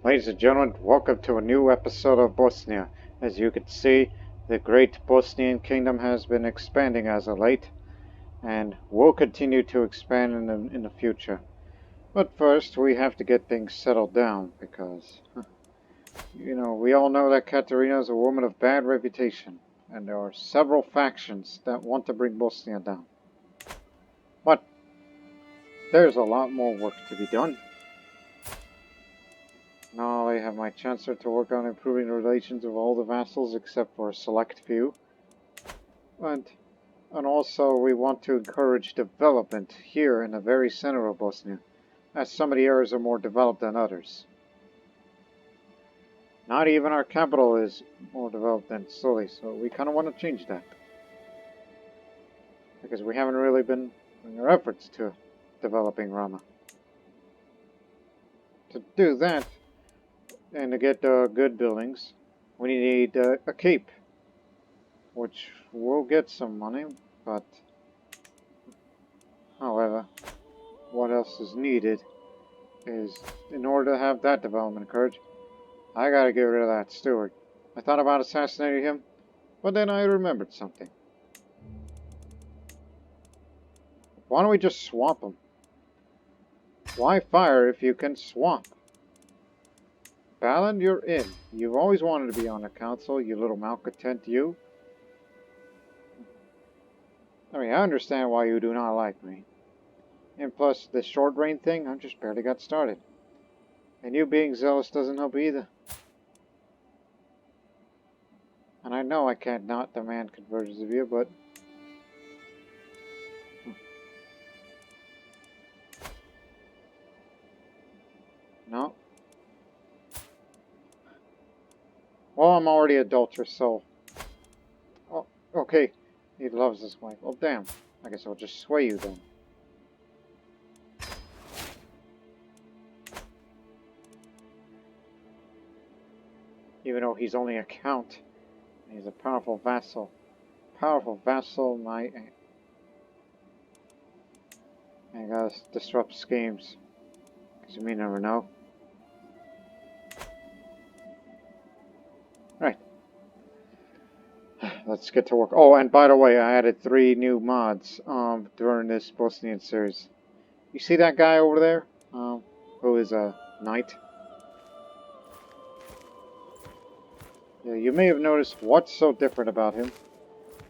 Ladies and gentlemen, welcome to a new episode of Bosnia. As you can see, the great Bosnian kingdom has been expanding as of late, and will continue to expand in the future. But first, we have to get things settled down, because, we all know that Katarina is a woman of bad reputation, and there are several factions that want to bring Bosnia down. But there's a lot more work to be done. Now I have my chancellor to work on improving the relations of all the vassals except for a select few. And also we want to encourage development here in the very center of Bosnia, as some of the areas are more developed than others. Not even our capital is more developed than Soli, so we kind of want to change that. Because we haven't really been doing our efforts to developing Rama. To do that, and to get good buildings, we need a keep, which will get some money, but however, what else is needed is, in order to have that development encouraged, I gotta get rid of that steward. I thought about assassinating him, but then I remembered something. Why don't we just swamp him? Why fire if you can swamp? Balan, you're in. You've always wanted to be on the council, you little malcontent, you. I mean, I understand why you do not like me. And plus, this short reign thing, I just barely got started. And you being zealous doesn't help either. And I know I can't not demand conversions of you, but... No. Well, I'm already adulterer, so... Oh, okay. He loves his wife. Well, damn. I guess I'll just sway you then. Even though he's only a count. He's a powerful vassal. Powerful vassal, my... I gotta disrupt schemes. Because you may never know. Right. Let's get to work. Oh, and by the way, I added 3 new mods during this Bosnian series. You see that guy over there? Who is a knight? Yeah, you may have noticed what's so different about him.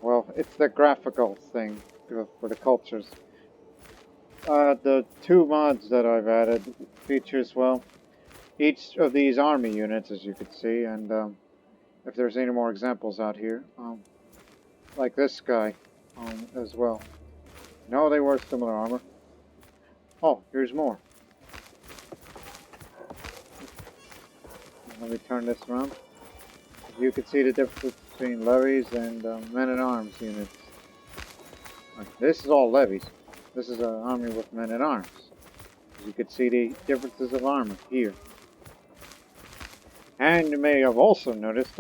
Well, it's the graphical thing for the cultures. The 2 mods that I've added features, well, each of these army units, as you can see, and if there's any more examples out here, like this guy, as well. No, they wear similar armor. Oh, here's more. Let me turn this around. You can see the difference between levies and men-at-arms units. This is all levies. This is an army with men-at-arms. You can see the differences of armor here. And you may have also noticed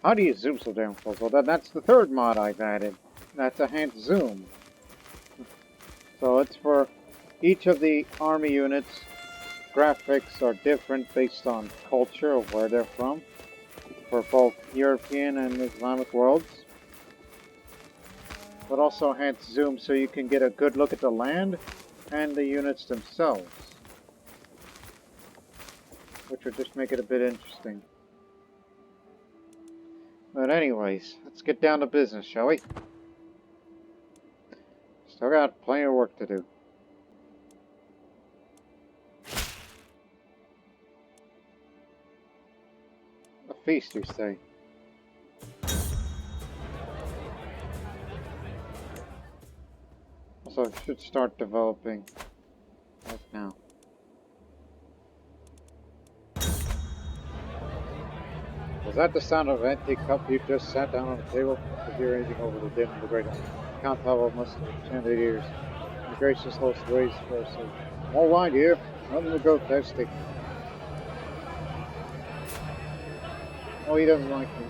how do you zoom so damn close? Well, that's the 3rd mod I've added. That's enhanced zoom. So it's for each of the army units. Graphics are different based on culture of where they're from. For both European and Islamic worlds. But also enhanced zoom so you can get a good look at the land and the units themselves. Which would just make it a bit interesting. But anyways, let's get down to business, shall we? Still got plenty of work to do. A feast, you say? So I should start developing right now. Was that the sound of an empty cup you just sat down on the table? To hear anything over the din of the great Count Pavel must have chanted ears. The gracious host raised for us. More wine here. Nothing to go thirsty. Oh, he doesn't like me.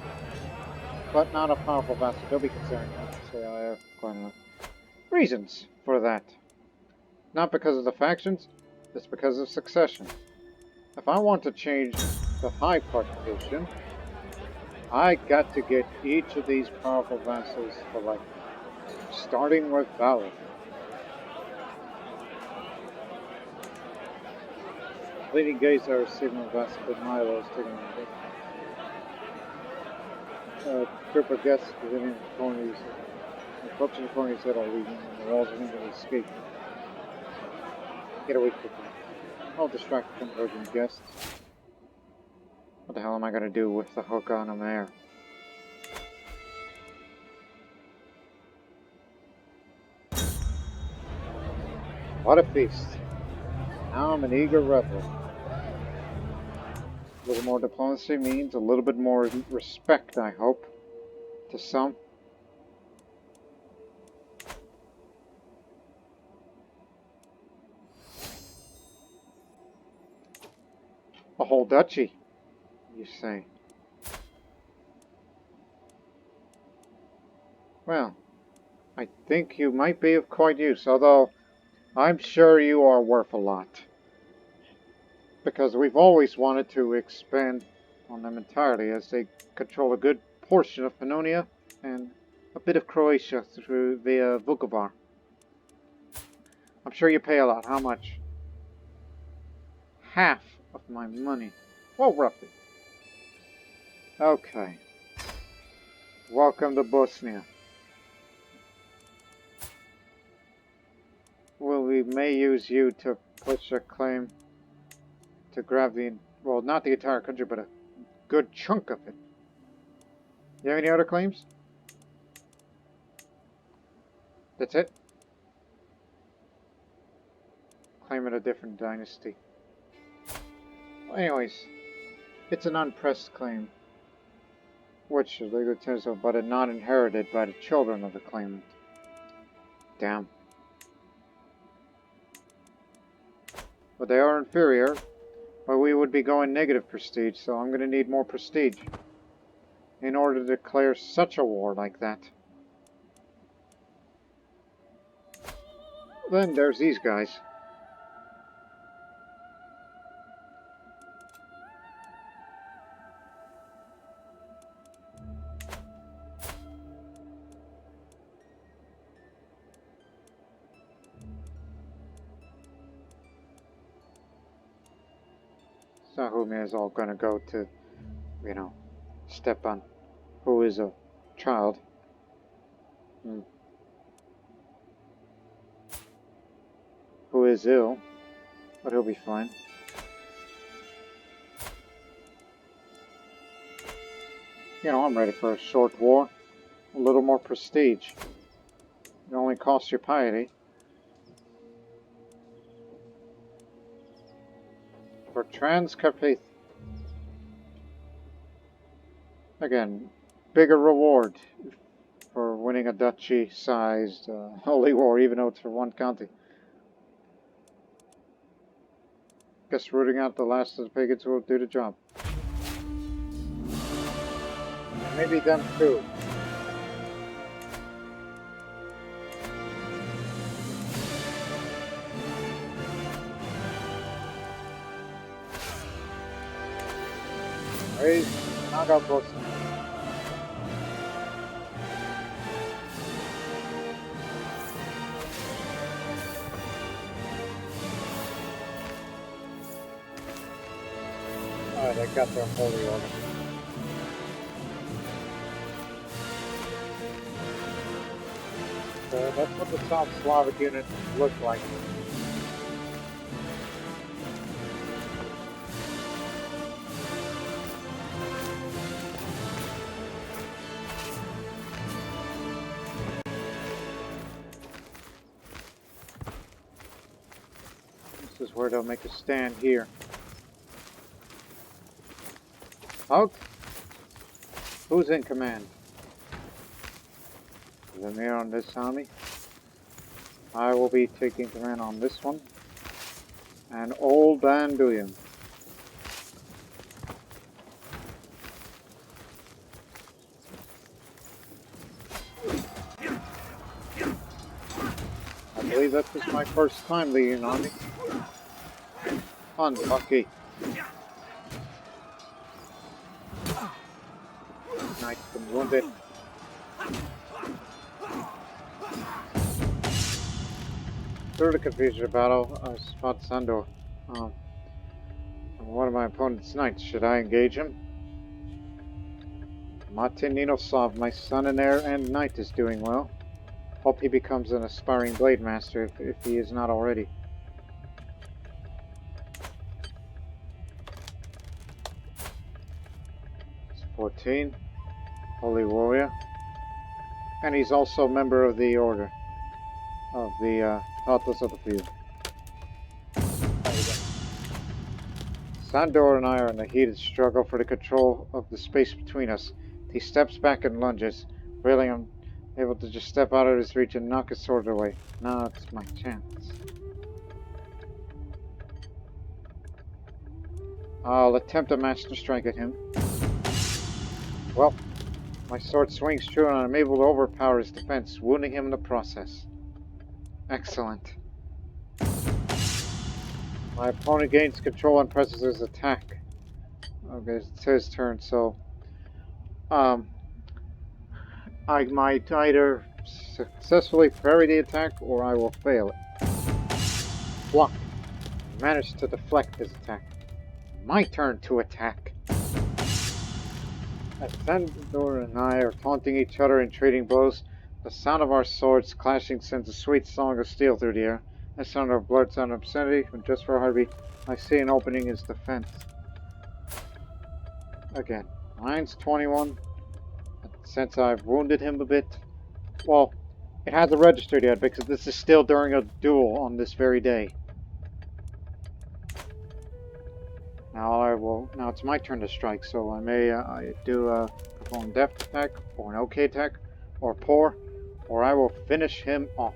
But not a powerful vassal. Don't be concerned. Say I have quite enough reasons for that. Not because of the factions, it's because of succession. If I want to change the high partition, I got to get each of these powerful vassals for life. Starting with Valor. Leading Gazer, Sigma Vassal, but Milo is taking a group of guests within the corners. The folks in the corners that are leaving, and the walls are going to escape. Get away quickly. I'll distract the converging guests. What the hell am I going to do with the hook on them there? What a feast. Now I'm an eager rebel. A little more diplomacy means a little bit more respect, I hope, to some. A whole duchy, you say? Well, I think you might be of quite use, although I'm sure you are worth a lot. Because we've always wanted to expand on them entirely, as they control a good portion of Pannonia and a bit of Croatia through via Vukovar. I'm sure you pay a lot. How much? Half of my money. Well, roughly. Okay. Welcome to Bosnia. Well, we may use you to push a claim to grab the, well, not the entire country, but a good chunk of it. You have any other claims? That's it? Claim it a different dynasty. Well, anyways, it's an unpressed claim, which is legal title, but not inherited by the children of the claimant. Damn. But they are inferior, but we would be going negative prestige, so I'm going to need more prestige in order to declare such a war like that. Then there's these guys. So who is all going to go to, you know, Stepan, who is a child. Who is ill, but he'll be fine. You know, I'm ready for a short war. A little more prestige. It only costs your piety. For Krstjani Faith. Again, bigger reward for winning a duchy-sized holy war, even though it's for one county. Guess rooting out the last of the pagans will do the job. Maybe them too. Raise, knock out Bosnia. Alright, I got their holy order. So that's what the South Slavic unit looked like. This is where they'll make a stand here. Out. Who's in command? The mayor on this army. I will be taking command on this one. And Old Banduyan. I believe this is my first time leading an army. Unlucky. knight's been wounded. Through the confusion of battle, I spot Sandor. One of my opponent's knights. Should I engage him? Martin Ninosov, my son and heir and knight, is doing well. Hope he becomes an aspiring blade master if he is not already. It's 14. Holy warrior. And he's also a member of the order of the Thoughtless of the Field. Sandor and I are in a heated struggle for the control of the space between us. He steps back and lunges. Really, I'm able to just step out of his reach and knock his sword away. Now it's my chance. I'll attempt a master strike at him. Well, my sword swings true and I'm able to overpower his defense, wounding him in the process. Excellent. My opponent gains control and presses his attack. Okay, it's his turn, so I might either successfully parry the attack or I will fail it. Block. Managed to deflect his attack. My turn to attack. As Sandor and I are taunting each other and trading blows, the sound of our swords clashing sends a sweet song of steel through the air. The sound of blood sound obscenity, and just for a heartbeat, I see an opening in his defense. Again, mine's 21. Since I've wounded him a bit, well, it hasn't registered yet because this is still during a duel on this very day. Now it's my turn to strike, so I may do a perform deft attack, or an OK attack, or pour, or I will finish him off.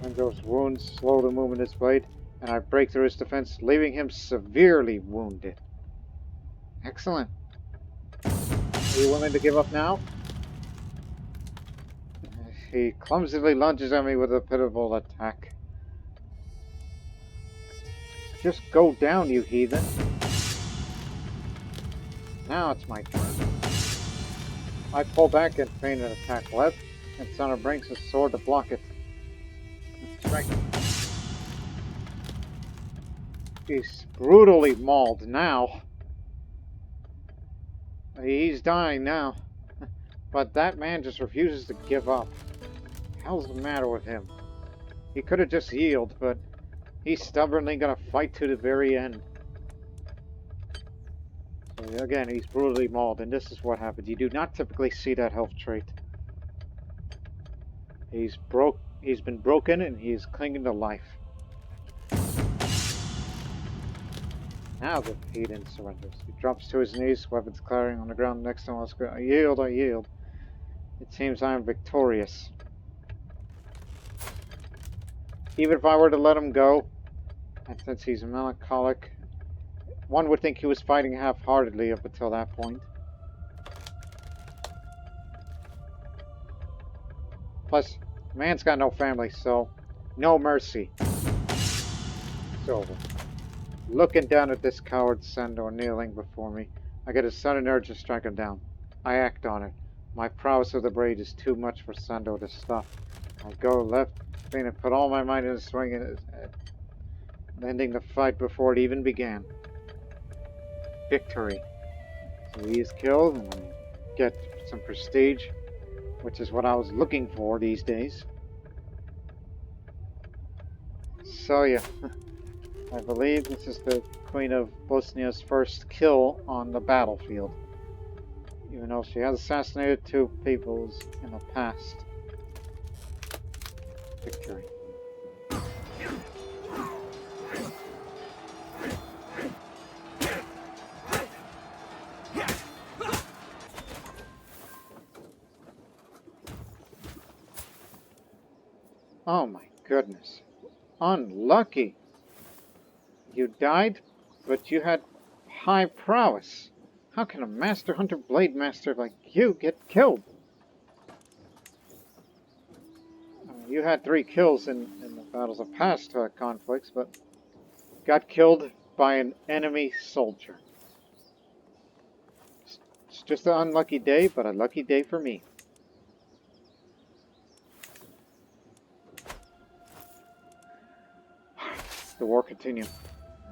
And those wounds slow the movement of his blade, and I break through his defense, leaving him severely wounded. Excellent. Are you willing to give up now? He clumsily lunges at me with a pitiful attack. Just go down, you heathen. Now it's my turn. I pull back and feign an attack left, and Sandor brings his sword to block it. Strike. He's brutally mauled now. He's dying now. But that man just refuses to give up. What the hell's the matter with him? He could have just yielded, but he's stubbornly gonna fight to the very end. So again, he's brutally mauled, and this is what happens. You do not typically see that health trait. He's been broken, and he's clinging to life. Now the heathen surrenders. He drops to his knees, weapons clattering on the ground next to him. I yield, I yield. It seems I am victorious. Even if I were to let him go, and since he's melancholic, one would think he was fighting half-heartedly up until that point. Plus, man's got no family, so no mercy. It's over. Looking down at this coward Sandor kneeling before me, I get a sudden urge to strike him down. I act on it. My prowess of the blade is too much for Sandor to stop. I go left, and put all my might into swinging his head, ending the fight before it even began. Victory. So he is killed, and I get some prestige, which is what I was looking for these days. So yeah, I believe this is the Queen of Bosnia's first kill on the battlefield, even though she has assassinated 2 peoples in the past. Victory. Oh my goodness. Unlucky. You died, but you had high prowess. How can a master hunter blade master like you get killed? You had 3 kills in the battles of past conflicts, but got killed by an enemy soldier. It's just an unlucky day, but a lucky day for me. The war continues.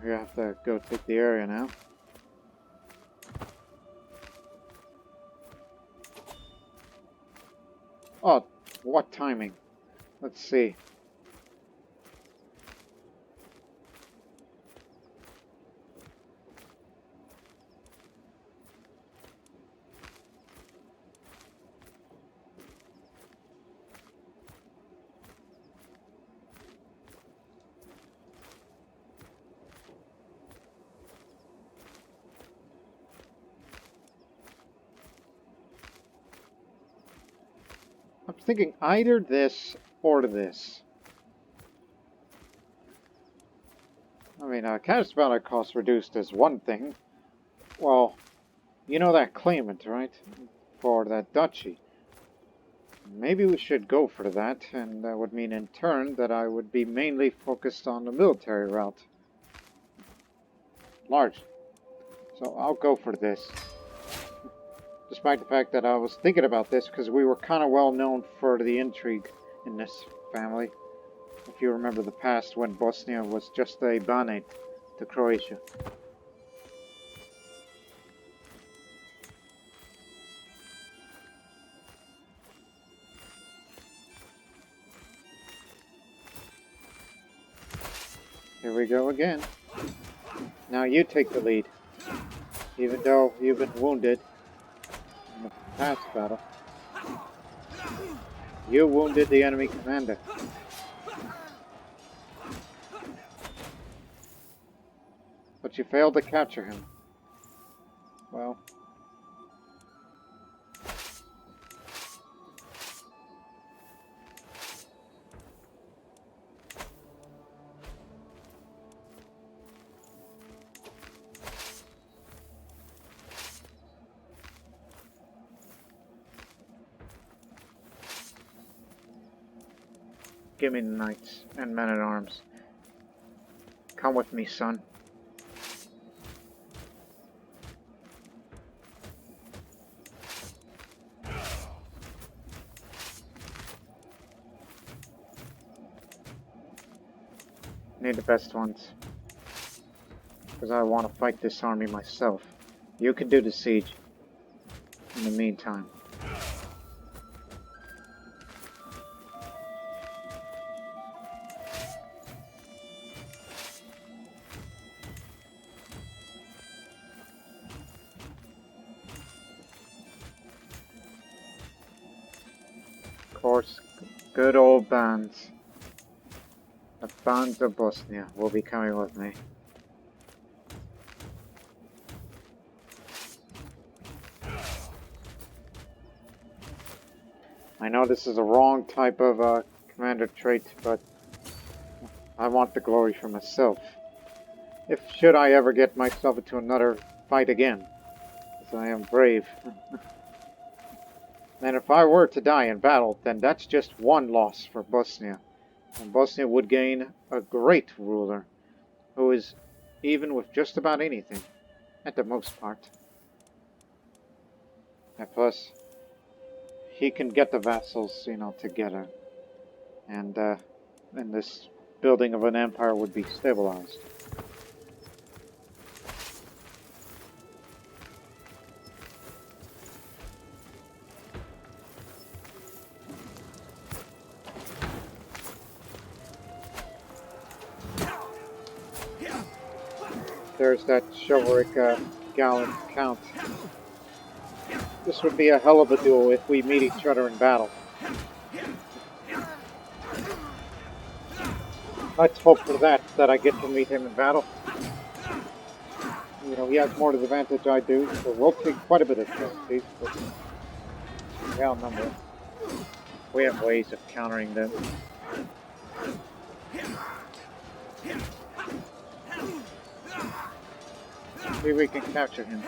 We have to go take the area now. Oh, what timing? Let's see. I'm thinking either this or this. I mean, cash battle cost reduced is one thing. Well, you know that claimant, right? For that duchy. Maybe we should go for that, and that would mean in turn that I would be mainly focused on the military route. Large. So I'll go for this. Despite the fact that I was thinking about this because we were kind of well known for the intrigue in this family. If you remember the past when Bosnia was just a banate to Croatia. Here we go again. Now you take the lead. Even though you've been wounded in the past battle. You wounded the enemy commander. But you failed to capture him. Well. Give me the knights and men-at-arms. Come with me, son. Need the best ones. Because I want to fight this army myself. You can do the siege. In the meantime. Of course, good old bands. The bands of Bosnia will be coming with me. I know this is a wrong type of commander trait, but I want the glory for myself. If should I ever get myself into another fight again, as I am brave. And if I were to die in battle, then that's just one loss for Bosnia. And Bosnia would gain a great ruler, who is even with just about anything, at the most part. And plus, he can get the vassals, together. And this building of an empire would be stabilized. There's that chivalric gallant count. This would be a hell of a duel if we meet each other in battle. Let's hope for that I get to meet him in battle. He has more advantage I do, so we'll take quite a bit of casualties, but we outnumber him. We have ways of countering them. Maybe we can capture him.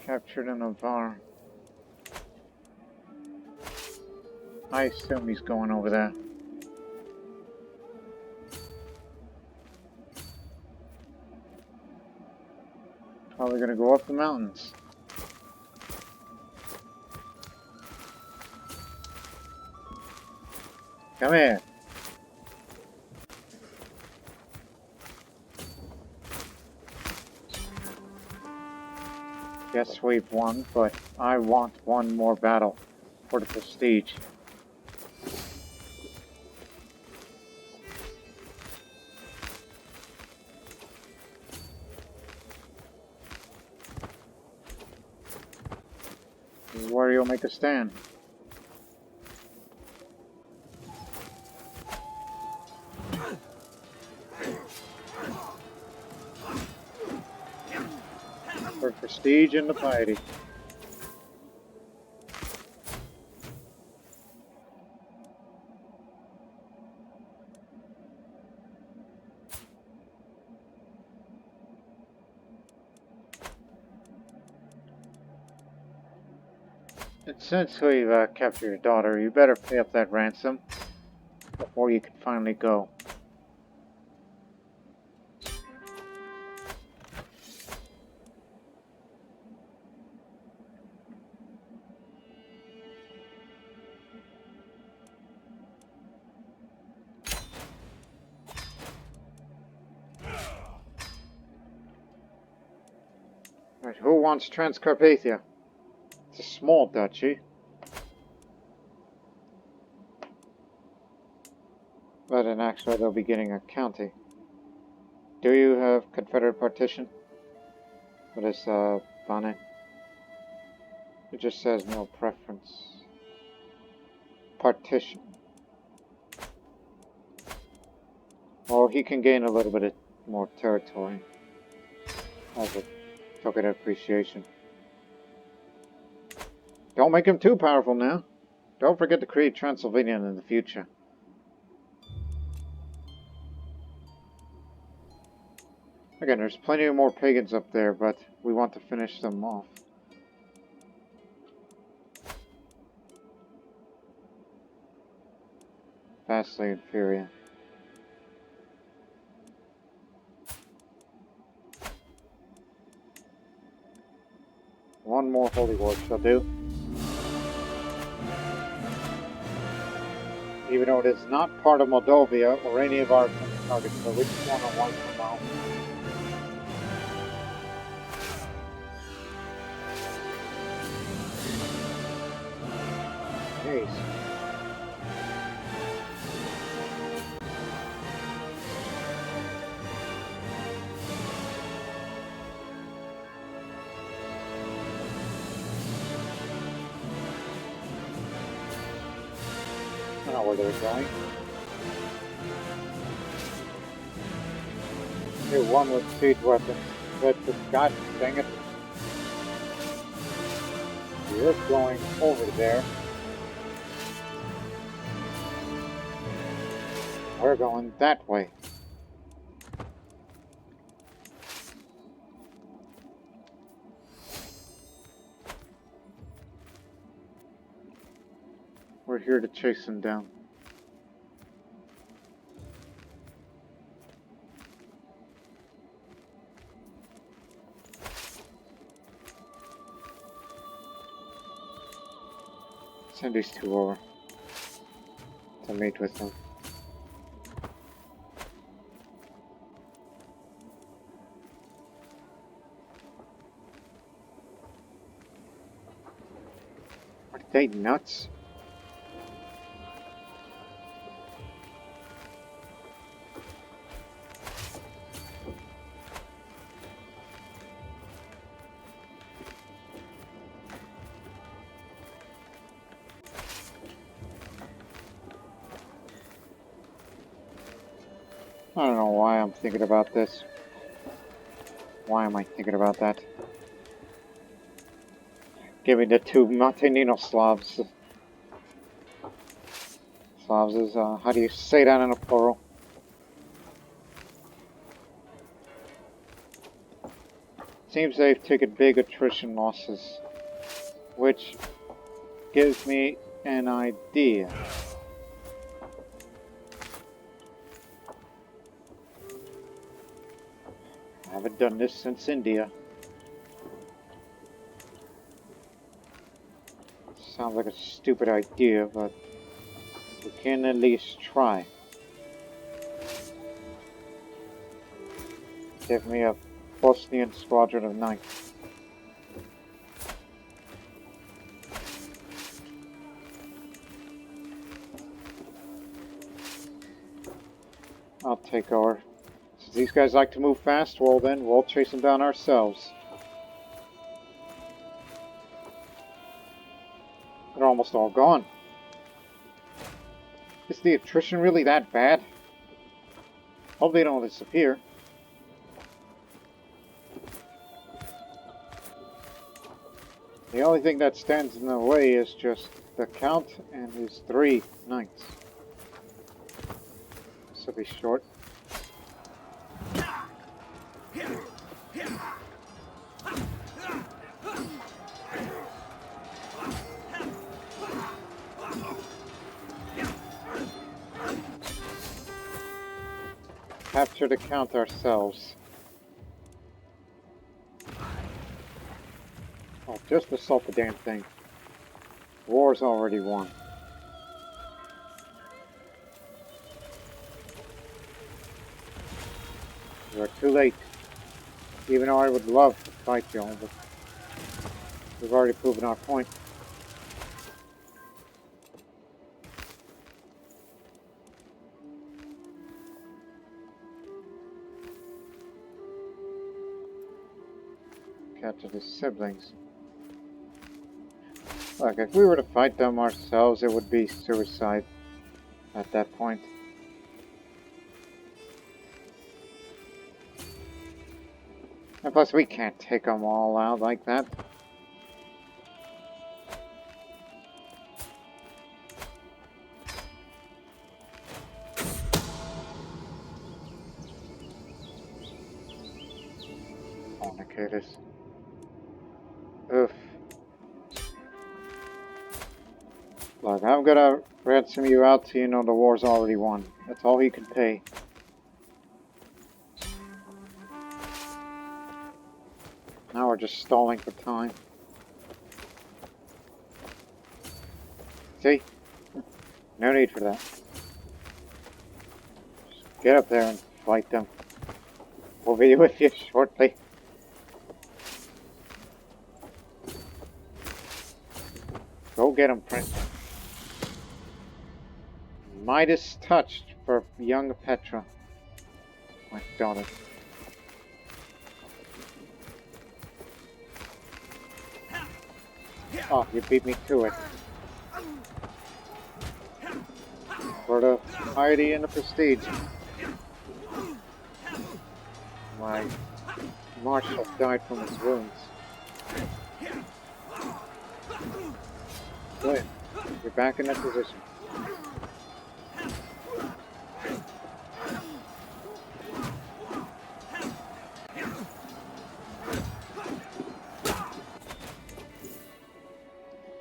Captured in a bar. I assume he's going over there. gonna go up the mountains. Come here. Yes, we've won, but I want one more battle for the prestige. This is where you'll make a stand. For prestige and the piety. And since we've captured your daughter, you better pay up that ransom before you can finally go. Right, who wants Transcarpathia? It's a small duchy. But in actual, they'll be getting a county. Do you have Confederate partition? What is, Bonnet? It just says no preference. Partition. Well, he can gain a little bit more territory as a token of appreciation. Don't make him too powerful now. Don't forget to create Transylvania in the future. Again, there's plenty of more pagans up there, but we want to finish them off. Vastly inferior. One more holy war shall do. Even though it is not part of Moldavia or any of our targets, so we just want to wipe them out. Jeez. I don't know where they're going. Hey, one with siege weapons. But god dang it. You're going over there. We're going that way. We're here to chase him down. Send these two over to meet with them. Are they nuts? I don't know why I'm thinking about this. Why am I thinking about that? Give me the two Montenegro Slavs. Slavs is, how do you say that in a plural? Seems they've taken big attrition losses, which gives me an idea. I haven't done this since India. Sounds like a stupid idea, but we can at least try. Give me a Bosnian squadron of knights. I'll take over. Since these guys like to move fast, well then, we'll chase them down ourselves. They're almost all gone. Is the attrition really that bad? Hope they don't disappear. The only thing that stands in the way is just the Count and his 3 knights. This will be short. Capture the Count ourselves. Oh, just assault the damn thing. War's already won. We're too late. Even though I would love to fight you all, but we've already proven our point. Capture his siblings. Look, if we were to fight them ourselves, it would be suicide at that point. And plus, we can't take them all out like that. Fornicators. Oof. Look, I'm gonna ransom you out so you know the war's already won. That's all he can pay. Now we're just stalling for time. See? No need for that. Just get up there and fight them. We'll be with you shortly. Go get him, Prince. Midas touched for young Petra. My daughter. Oh, you beat me to it. For the piety and the prestige. My marshal died from his wounds. Good. You're back in that position.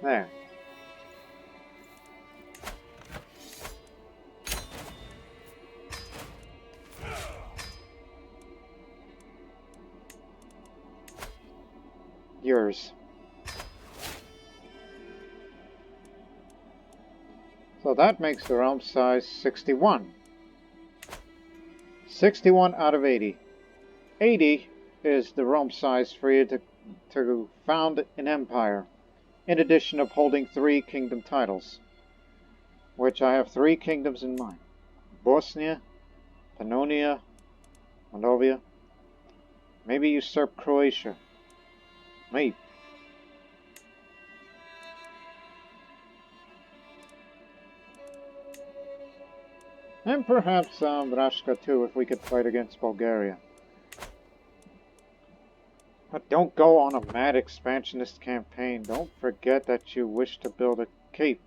There. Yours. So that makes the realm size 61. 61 out of 80. 80 is the realm size for you to found an empire, in addition of holding 3 kingdom titles, which I have 3 kingdoms in mind. Bosnia, Pannonia, Moldavia, maybe usurp Croatia. Maybe. And perhaps Rashka too, if we could fight against Bulgaria. But don't go on a mad expansionist campaign. Don't forget that you wish to build a cape.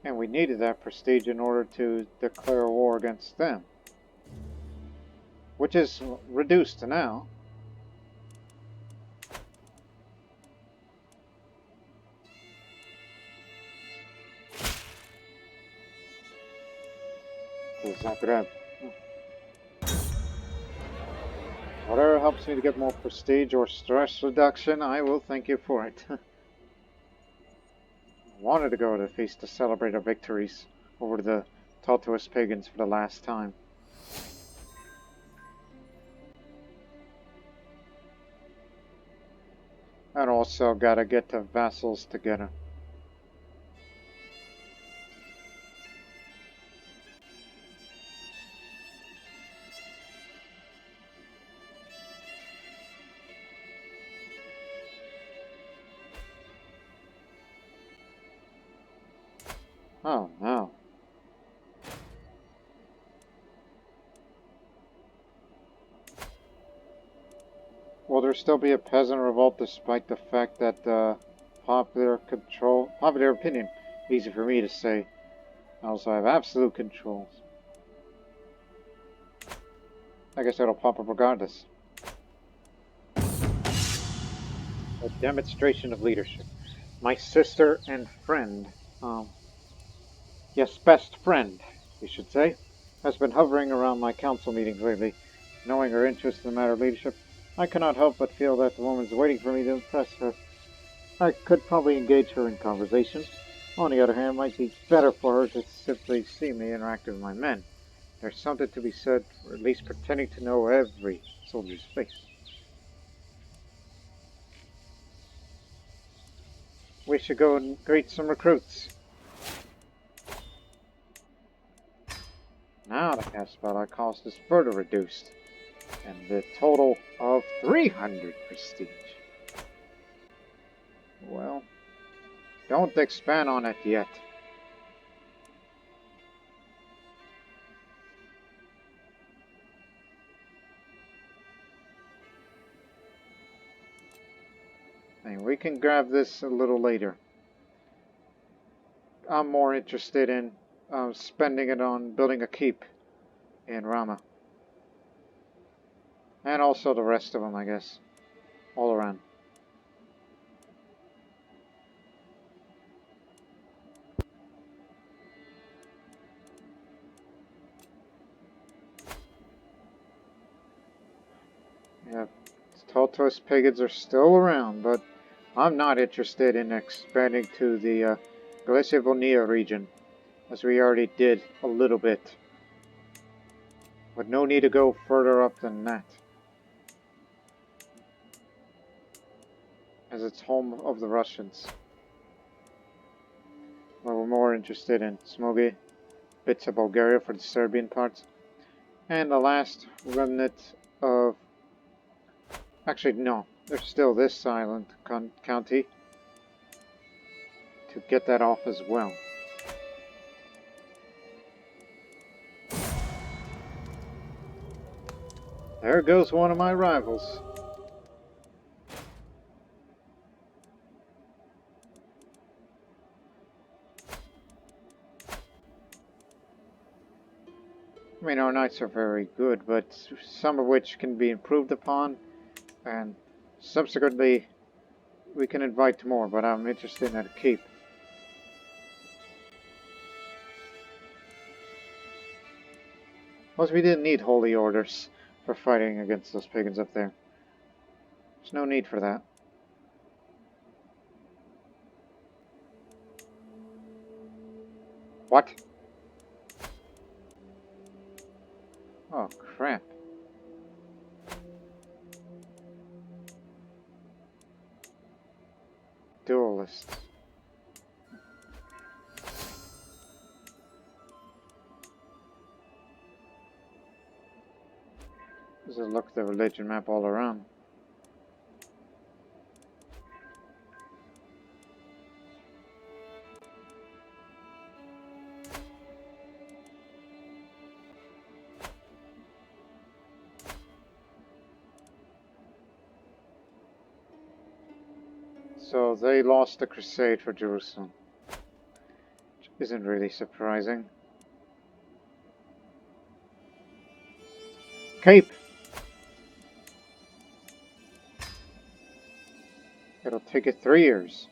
And we needed that prestige in order to declare war against them. Which is reduced now. Zagreb. helps me to get more prestige or stress reduction, I will thank you for it. I wanted to go to the feast to celebrate our victories over the Tartarus pagans for the last time. And also gotta get the vassals together. Oh no. Will there still be a peasant revolt despite the fact that popular opinion, easy for me to say. I also have absolute control. I guess it'll pop up regardless. A demonstration of leadership. My sister and friend, yes, best friend, you should say, has been hovering around my council meetings lately. Knowing her interest in the matter of leadership, I cannot help but feel that the woman's waiting for me to impress her. I could probably engage her in conversation. On the other hand, it might be better for her to simply see me interact with my men. There's something to be said for at least pretending to know every soldier's face. We should go and greet some recruits. Now the cast spell cost is further reduced, and the total of 300 prestige. Well, don't expand on it yet. And we can grab this a little later. I'm more interested in spending it on building a keep in Rama. And also the rest of them, I guess. All around. Yeah, Tartarus pagans are still around, but I'm not interested in expanding to the Galicia-Bosnia region, as we already did a little bit. But no need to go further up than that, as it's home of the Russians. Where we're more interested in Smogy, bits of Bulgaria for the Serbian parts, and the last remnant of... Actually, no, there's still this silent county to get that off as well. There goes one of my rivals. I mean, our knights are very good, but some of which can be improved upon, and subsequently we can invite more, but I'm interested in a keep. Plus, we didn't need holy orders for fighting against those pagans up there. There's no need for that. What? Oh, crap. Duelists. There's a look at the religion map all around. So they lost the crusade for Jerusalem. Which isn't really surprising. Cape! It'll take it 3 years.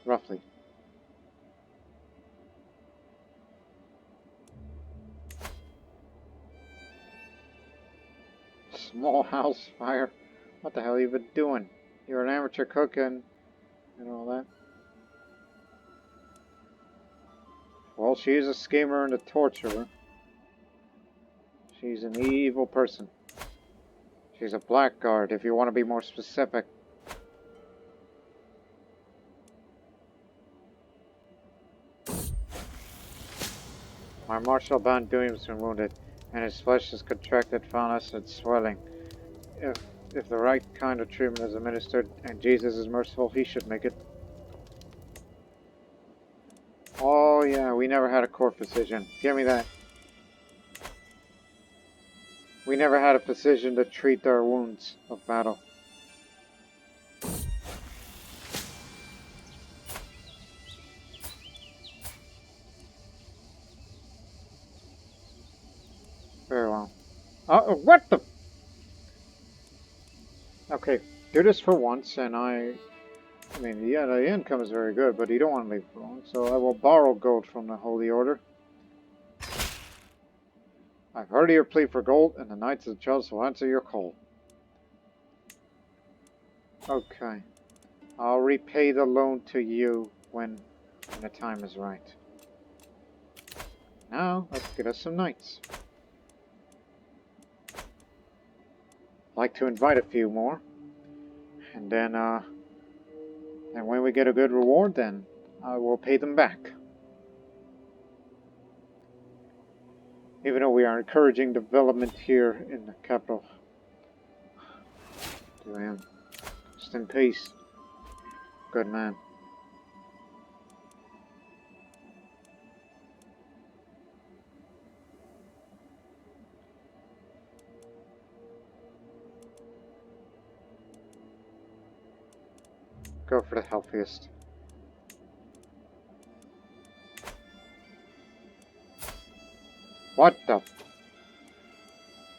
Roughly. small house fire. What the hell have you been doing? You're an amateur cook and all that. Well, she is a schemer and a torturer. She's an evil person. She's a blackguard, if you want to be more specific. My martial band Doom's been wounded, and his flesh has contracted foul acid swelling. If the right kind of treatment is administered, and Jesus is merciful, he should make it. Oh yeah, we never had a court physician. Give me that. We never had a physician to treat our wounds of battle. Very well. What the? Okay, do this for once, and I mean, yeah, the income is very good, but you don't want to leave for long, so I will borrow gold from the Holy Order. I've heard of your plea for gold, and the Knights of the Chalice will answer your call. Okay. I'll repay the loan to you when the time is right. Now, let's get us some knights. I'd like to invite a few more. And then, and when we get a good reward, then I will pay them back. Even though we are encouraging development here in the capital. Damn. Just in peace. Good man. Go for the healthiest. What the?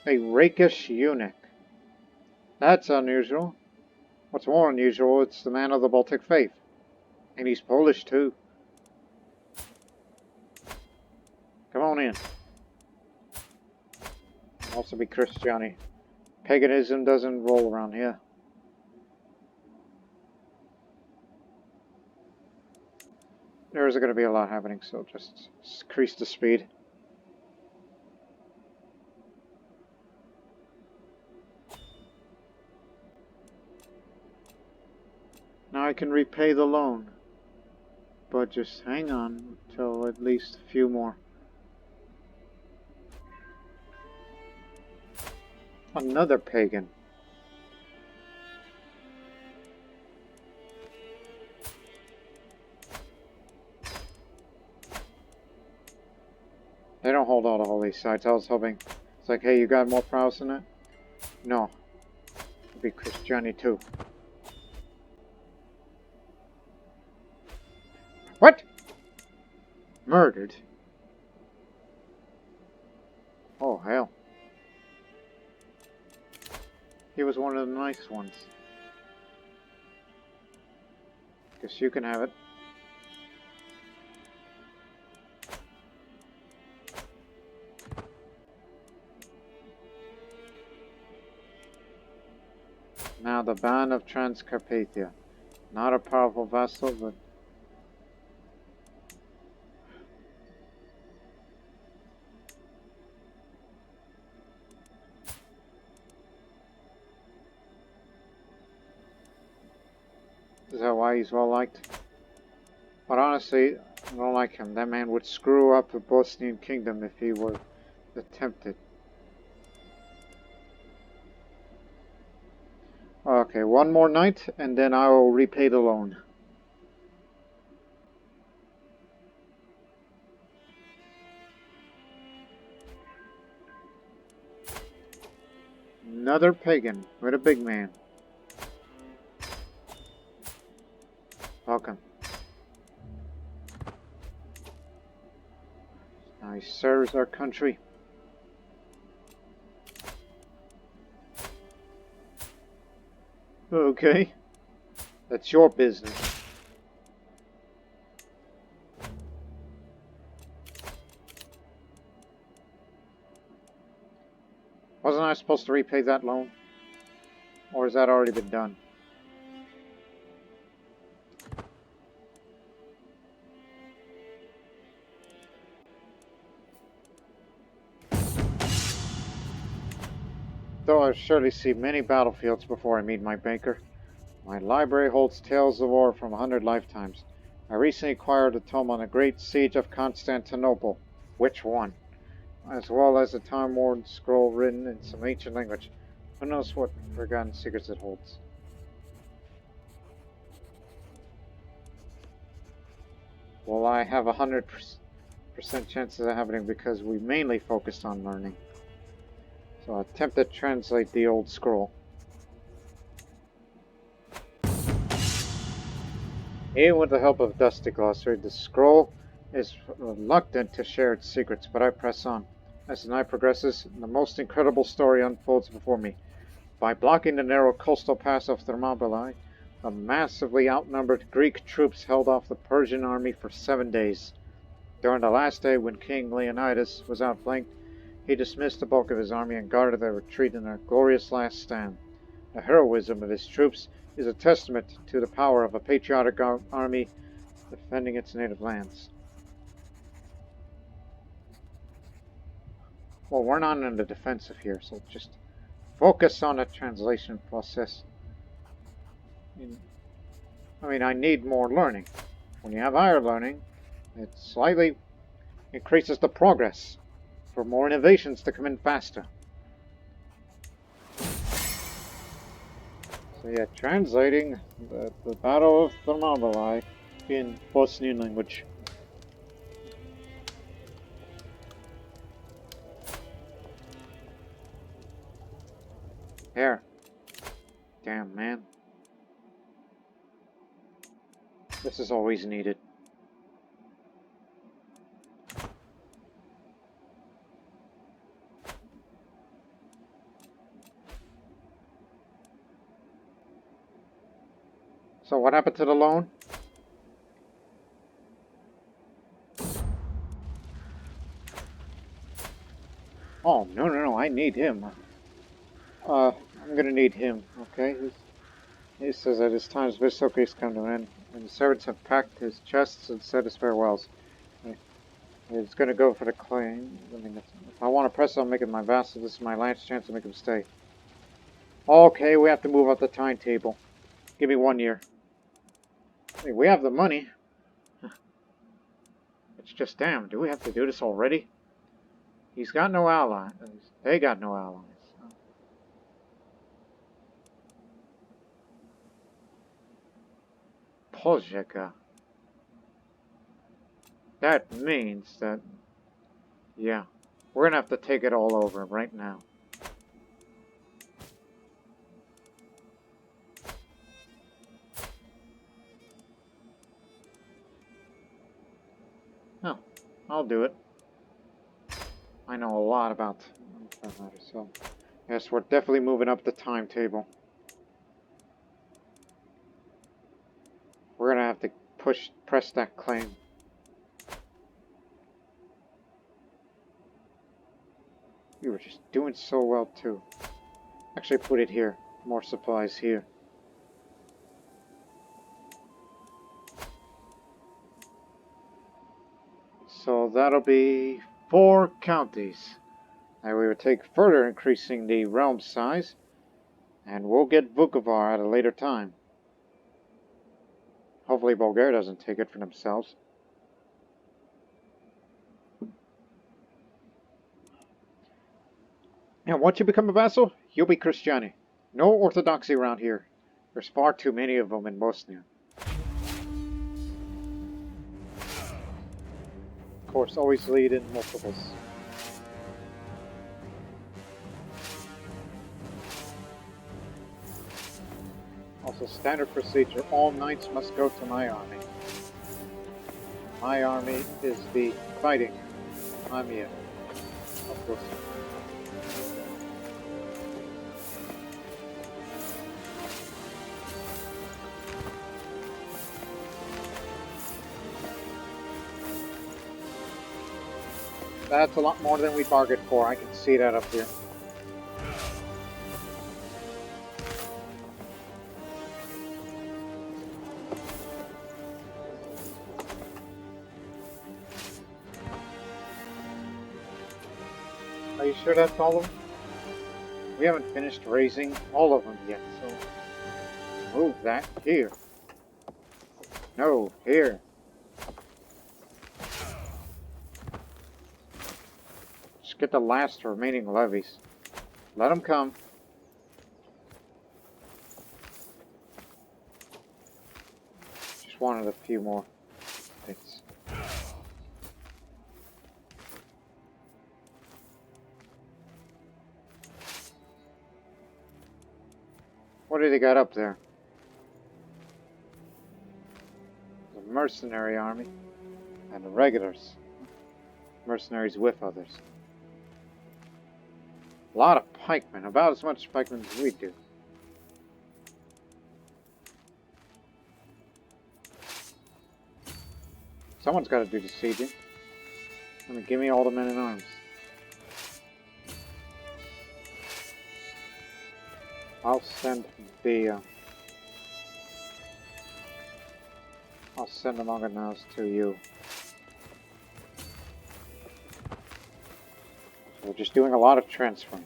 A rakish eunuch. That's unusual. What's more unusual, it's the man of the Baltic faith. And he's Polish too. Come on in. Also be Krstjani. Paganism doesn't roll around here. There's going to be a lot happening, so just increase the speed. Now I can repay the loan. But just hang on until at least a few more. Another pagan. They don't hold all the holy sites. I was hoping. It's like, hey, you got more prowess than that? No. It'd be Krstjani too. What? Murdered? Oh, hell. He was one of the nice ones. Guess you can have it. Now the Band of Transcarpathia. Not a powerful vassal, but... Is that why he's well liked? But honestly, I don't like him. That man would screw up the Bosnian kingdom if he were attempted. Okay, one more night, and then I will repay the loan. Another pagan with a big man. Welcome. Now he serves our country. Okay. That's your business. Wasn't I supposed to repay that loan? Or has that already been done? Though I'll surely see many battlefields before I meet my banker. My library holds tales of war from 100 lifetimes. I recently acquired a tome on the Great Siege of Constantinople. Which one? As well as a time-worn scroll written in some ancient language. Who knows what forgotten secrets it holds? Well, I have 100% chances of happening because we mainly focused on learning. So I attempt to translate the old scroll. Even with the help of Dusty Glossary, the scroll is reluctant to share its secrets, but I press on. As the night progresses, the most incredible story unfolds before me. By blocking the narrow coastal pass of Thermopylae, the massively outnumbered Greek troops held off the Persian army for 7 days. During the last day, when King Leonidas was outflanked, he dismissed the bulk of his army and guarded their retreat in their glorious last stand. The heroism of his troops is a testament to the power of a patriotic army defending its native lands. Well, we're not in the defensive here, so just focus on the translation process. I mean, I need more learning. When you have higher learning, it slightly increases the progress for more innovations to come in faster. So yeah, translating the Battle of Thermopylae in Bosnian language. There. Damn, man. This is always needed. So what happened to the loan? Oh, no, I need him. I'm gonna need him, okay? He says that his time as Visoka has come to an end, and the servants have packed his chests and said his farewells. He's gonna go for the claim. I mean, if I want to press on making my vassal, this is my last chance to make him stay. Okay, we have to move up the timetable. Give me 1 year. I mean, we have the money. It's just, damn, do we have to do this already? He's got no allies. They got no allies. Poljeka. That means that, yeah, we're gonna have to take it all over right now. Oh, I'll do it. I know a lot about that matter, so yes, we're definitely moving up the timetable. We're gonna have to press that claim. We were just doing so well too. Actually, put it here. More supplies here. So that'll be 4 counties. And we would take further increasing the realm size, and we'll get Vukovar at a later time. Hopefully Bulgaria doesn't take it for themselves. And once you become a vassal, you'll be Krstjani. No orthodoxy around here. There's far too many of them in Bosnia. Of course, always lead in multiples. Also, standard procedure, all knights must go to my army. My army is the fighting army of Bosnia. That's a lot more than we bargained for. I can see that up here. Are you sure that's all of them? We haven't finished raising all of them yet, so move that here. No, here. Just get the last remaining levies. Let them come. Just wanted a few more bits. What do they got up there? The mercenary army and the regulars. Mercenaries with others. A lot of pikemen, about as much pikemen as we do. Someone's got to do the sieging. I mean, give me all the men in arms. I'll send the Mangonels to you. So we're just doing a lot of transferring.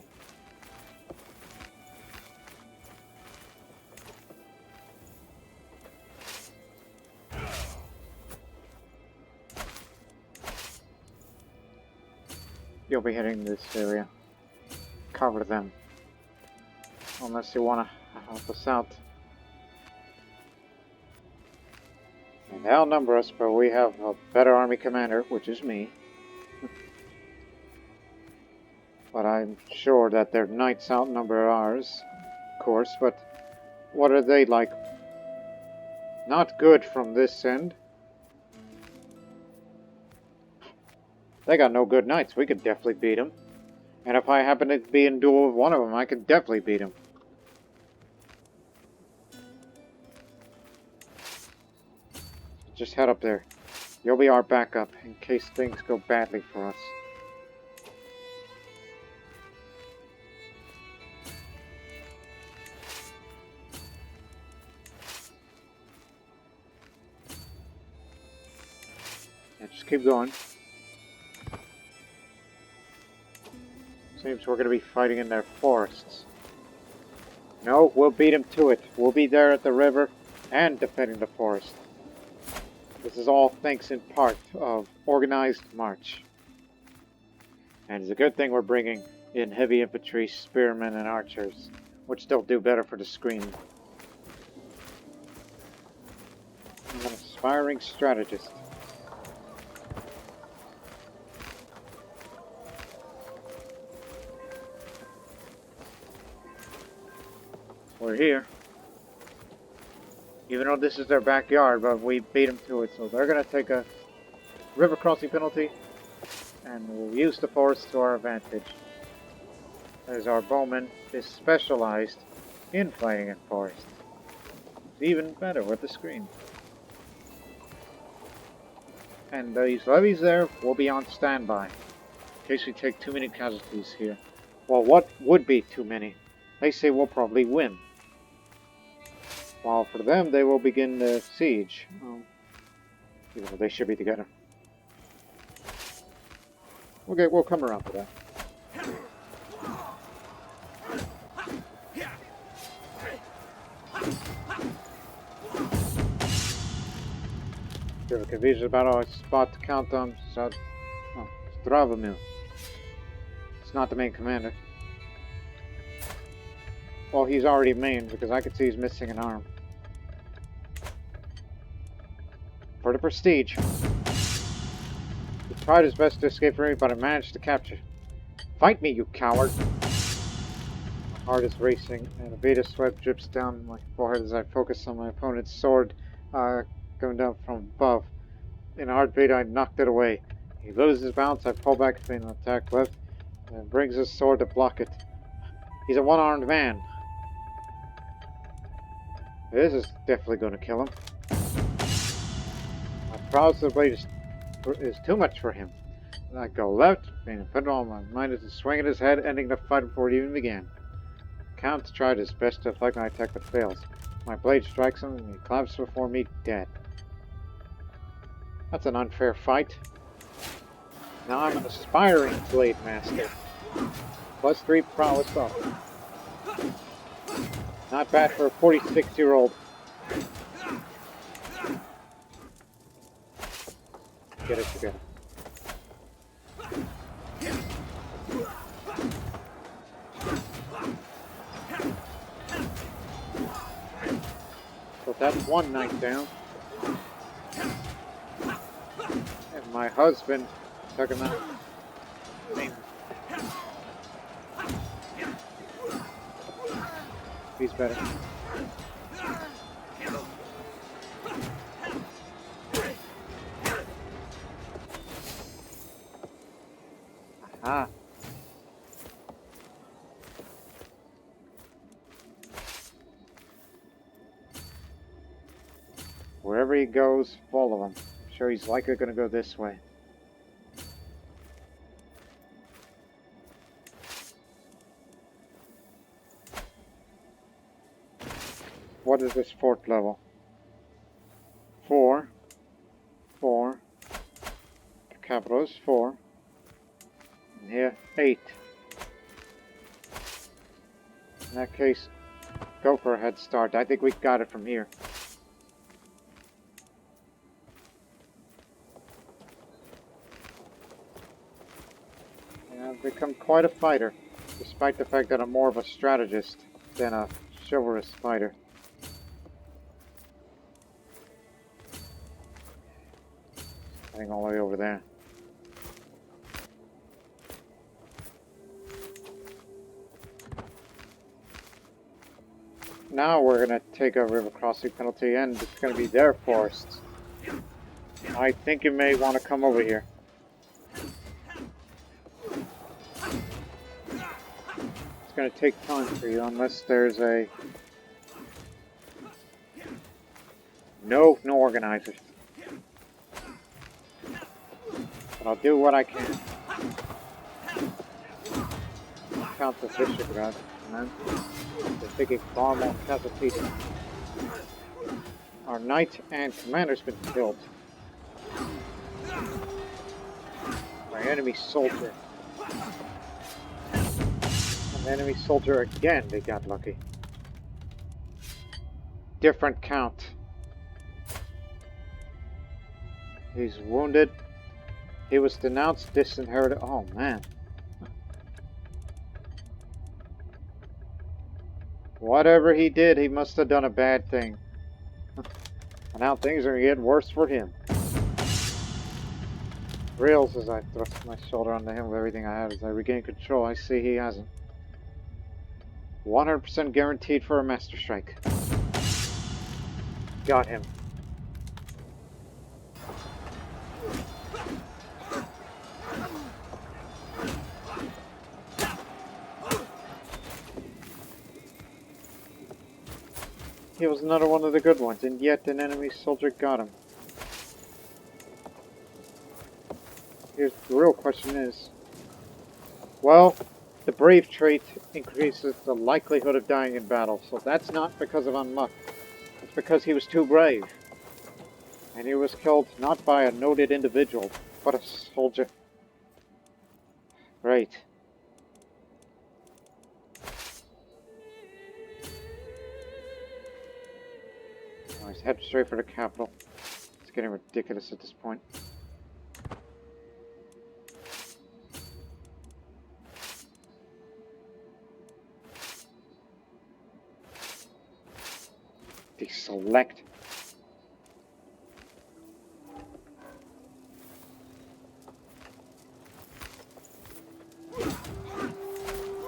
You'll be hitting this area. Cover them. Unless you want to help us out. And they outnumber us, but we have a better army commander, which is me. But I'm sure that their knights outnumber ours, of course, but what are they like? Not good from this end. They got no good knights. We could definitely beat them. And if I happen to be in duel with one of them, I could definitely beat him. Just head up there. You'll be our backup in case things go badly for us. Yeah, just keep going. Seems we're going to be fighting in their forests. No, we'll beat them to it. We'll be there at the river and defending the forest. This is all thanks in part of organized march. And it's a good thing we're bringing in heavy infantry, spearmen, and archers, which they'll do better for the screen. I'm an aspiring strategist. We're here. Even though this is their backyard, but we beat them to it, so they're going to take a river crossing penalty, and we'll use the forest to our advantage. As our bowman is specialized in fighting in forest. It's even better with the screen. And these levies there will be on standby, in case we take too many casualties here. Well, what would be too many? They say we'll probably win. While for them, they will begin the siege. Even though they should be together. Okay, we'll come around to that. If you're confused about our spot to count on, Zdravomir. It's not the main commander. Well, he's already main, because I can see he's missing an arm. For the prestige. He tried his best to escape from me, but I managed to capture. Fight me, you coward! My heart is racing, and a bead of sweat drips down my forehead as I focus on my opponent's sword coming down from above. In a heartbeat, I knocked it away. He loses his balance, I pull back between an attack left, and brings his sword to block it. He's a one-armed man. This is definitely going to kill him. My prowess of the blade is too much for him. I go left, being federal, my mind is swinging his head, ending the fight before it even began. Count tried his best to deflect my attack, but fails. My blade strikes him, and he collapses before me, dead. That's an unfair fight. Now I'm an aspiring blade master. +3 prowess up. Not bad for a 46-year-old. Get it together. So that's one knight down. And my husband took him out. He's better. Aha. Wherever he goes, follow him. I'm sure he's likely going to go this way. What is this fort level? 4. 4. The capital is 4. And here, 8. In that case, go for a head start. I think we got it from here. I've become quite a fighter, despite the fact that I'm more of a strategist than a chivalrous fighter. Heading all the way over there. Now we're going to take a river crossing penalty, and it's going to be their forests. I think you may want to come over here. It's going to take time for you, unless there's a... No organizers. But I'll do what I can. Count the Visegrad, man. They're taking far more casualties. Our knight and commander's been killed. By enemy soldier. An enemy soldier again, they got lucky. Different count. He's wounded. He was denounced disinherited. Oh man. Whatever he did, he must have done a bad thing. And now things are getting worse for him. Reels as I thrust my shoulder onto him with everything I have as I regain control. I see he hasn't. 100% guaranteed for a master strike. Got him. He was another one of the good ones, and yet an enemy soldier got him. Here's the real question is, well, the brave trait increases the likelihood of dying in battle, so that's not because of unluck. It's because he was too brave. And he was killed not by a noted individual, but a soldier. Right. Let's head straight for the capital. It's getting ridiculous at this point. Deselect.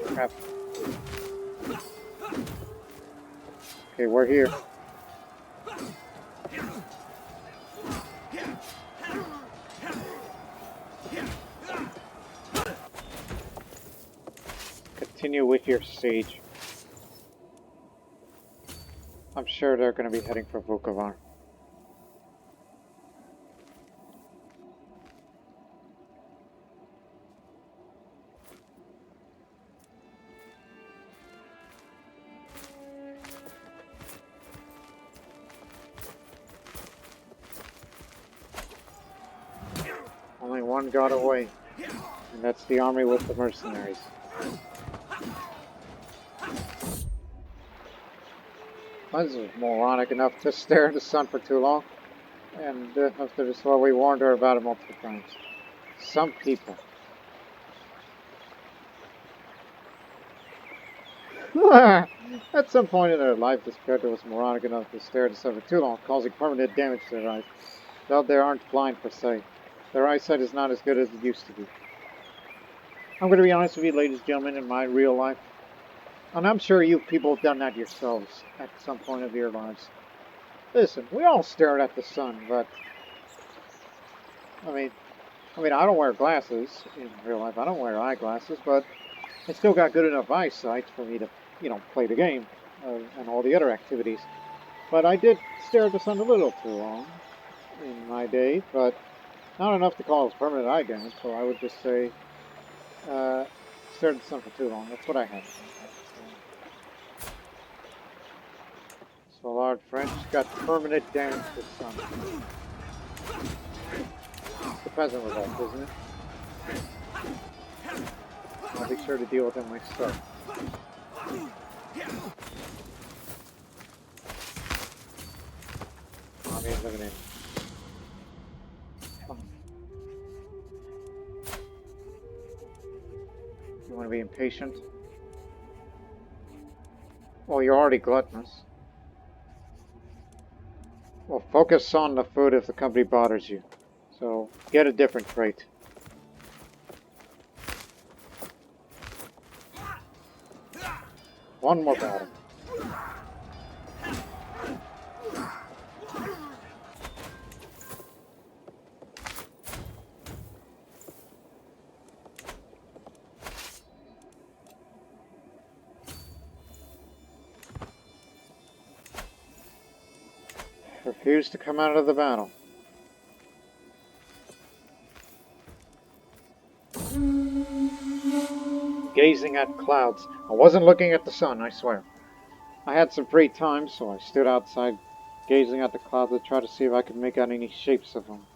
Crap. Okay, we're here. Continue with your siege. I'm sure they're going to be heading for Vukovar. one got away. And that's the army with the mercenaries. Liz was moronic enough to stare at the sun for too long. And after this, well, we warned her about it multiple times. Some people. At some point in their life, this character was moronic enough to stare at the sun for too long, causing permanent damage to their eyes. Though they aren't blind per se, their eyesight is not as good as it used to be. I'm going to be honest with you, ladies and gentlemen, in my real life, and I'm sure you people have done that yourselves at some point of your lives. Listen, we all stare at the sun, but I mean, I don't wear glasses in real life. I don't wear eyeglasses, but I still got good enough eyesight for me to, play the game and all the other activities. But I did stare at the sun a little too long in my day, but not enough to cause permanent eye damage. So I would just say, stared at the sun for too long. That's what I had. So large French got permanent damage to the sun. It's the peasant revolt, isn't it? I'll be sure to deal with him myself. Army eliminated. You want to be impatient? Well, you're already gluttonous. Well, focus on the food if the company bothers you. So, get a different trait. One more battle. Refused to come out of the battle. Gazing at clouds. I wasn't looking at the sun, I swear. I had some free time, so I stood outside gazing at the clouds to try to see if I could make out any shapes of them.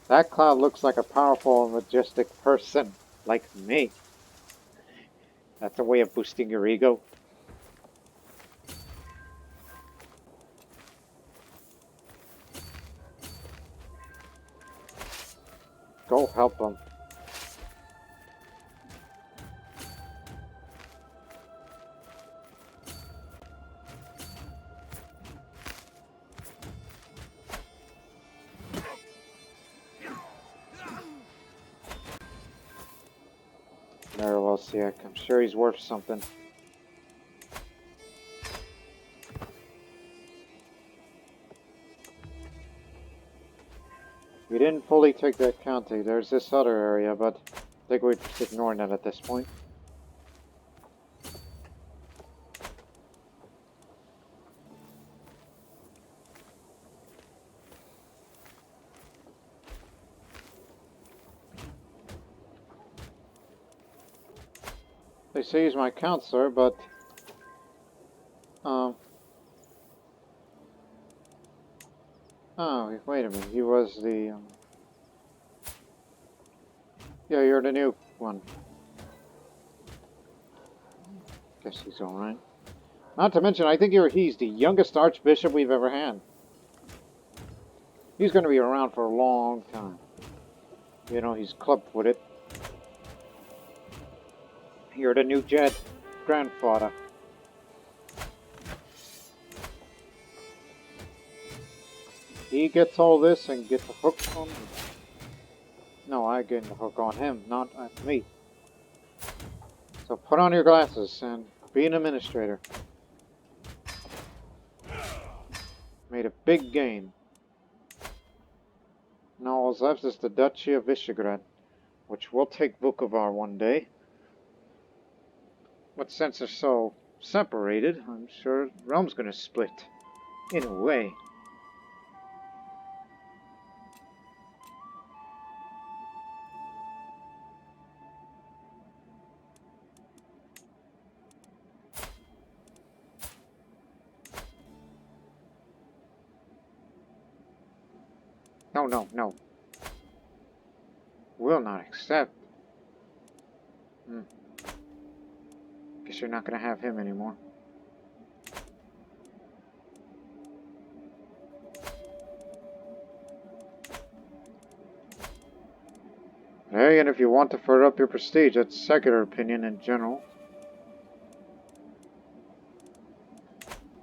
That cloud looks like a powerful and majestic person, like me. That's a way of boosting your ego. Go help them. Very well, Siak. I'm sure he's worth something. We didn't fully take that county. There's this other area, but I think we're just ignoring that at this point. They say he's my counselor, but oh, wait a minute. He was the yeah, you're the new one. Guess he's all right. Not to mention, I think he's the youngest archbishop we've ever had. He's going to be around for a long time. He's clubbed with it. You're the new Jed grandfather. He gets all this and gets the hook on me. No, I get the hook on him, not at me. So put on your glasses and be an administrator. Made a big gain. Now all left is the Duchy of Visegrad, which will take Vukovar one day. But since they're so separated, I'm sure Rome's gonna split. In a way. No, no, no. Will not accept. Guess you're not going to have him anymore. Hey, and if you want to further up your prestige, that's secular opinion in general.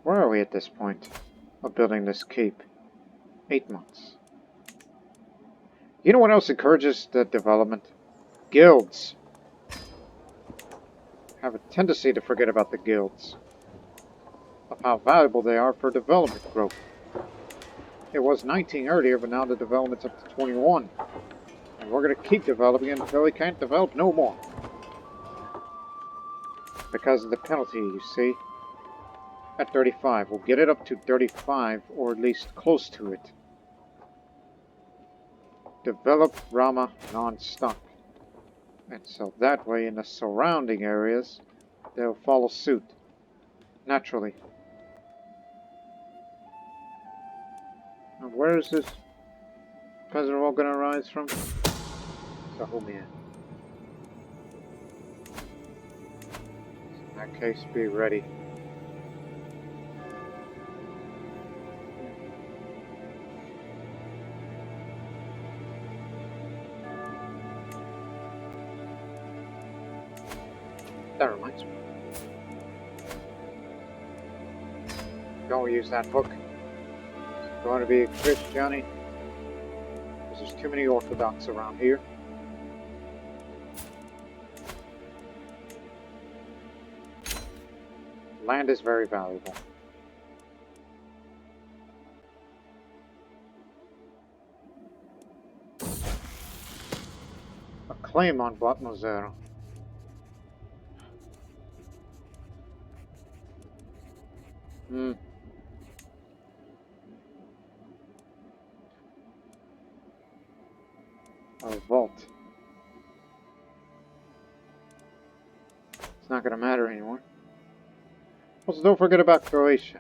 Where are we at this point of building this keep? 8 months. You know what else encourages the development? Guilds. Have a tendency to forget about the guilds. Of how valuable they are for development growth. It was 19 earlier, but now the development's up to 21. And we're going to keep developing until we can't develop no more. Because of the penalty, you see. At 35. We'll get it up to 35, or at least close to it. Develop Rama non-stop. And so that way, in the surrounding areas, they'll follow suit. Naturally. Now, where is this peasant revolt going to arise from? Sahumia. In that case, be ready. That reminds me. Don't use that hook. It's going to be a Krstjani. Because there's too many Orthodox around here. Land is very valuable. A claim on Bosnia. A vault. It's not going to matter anymore. Also, don't forget about Croatia.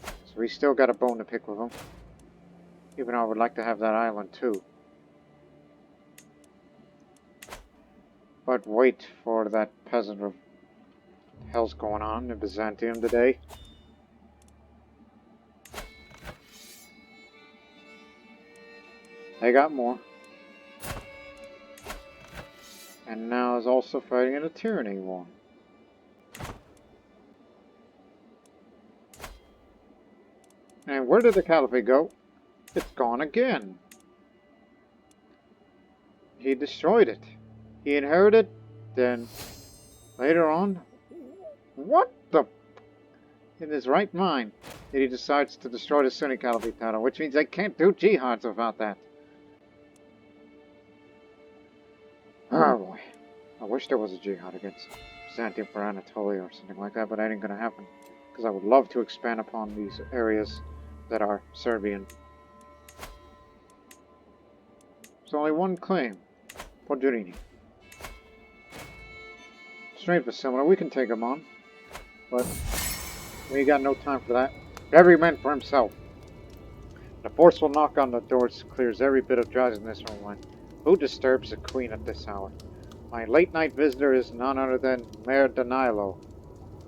So we still got a bone to pick with them. Even though I would like to have that island too. But wait for that peasant of hell's going on in Byzantium today. They got more. And now is also fighting in a tyranny war. And where did the caliphate go? It's gone again. He destroyed it. He inherited, then later on, what the? In his right mind, that he decides to destroy the Sunni caliphate title, which means they can't do jihads without that. Oh boy. I wish there was a jihad against Byzantium for Anatolia or something like that, but that ain't gonna happen. Because I would love to expand upon these areas that are Serbian. There's only one claim. Podgoriny. Strength is similar. We can take him on. But we got no time for that. Every man for himself. The forceful knock on the doors clears every bit of drowsiness from one. Who disturbs the queen at this hour? My late-night visitor is none other than Mayor Danilo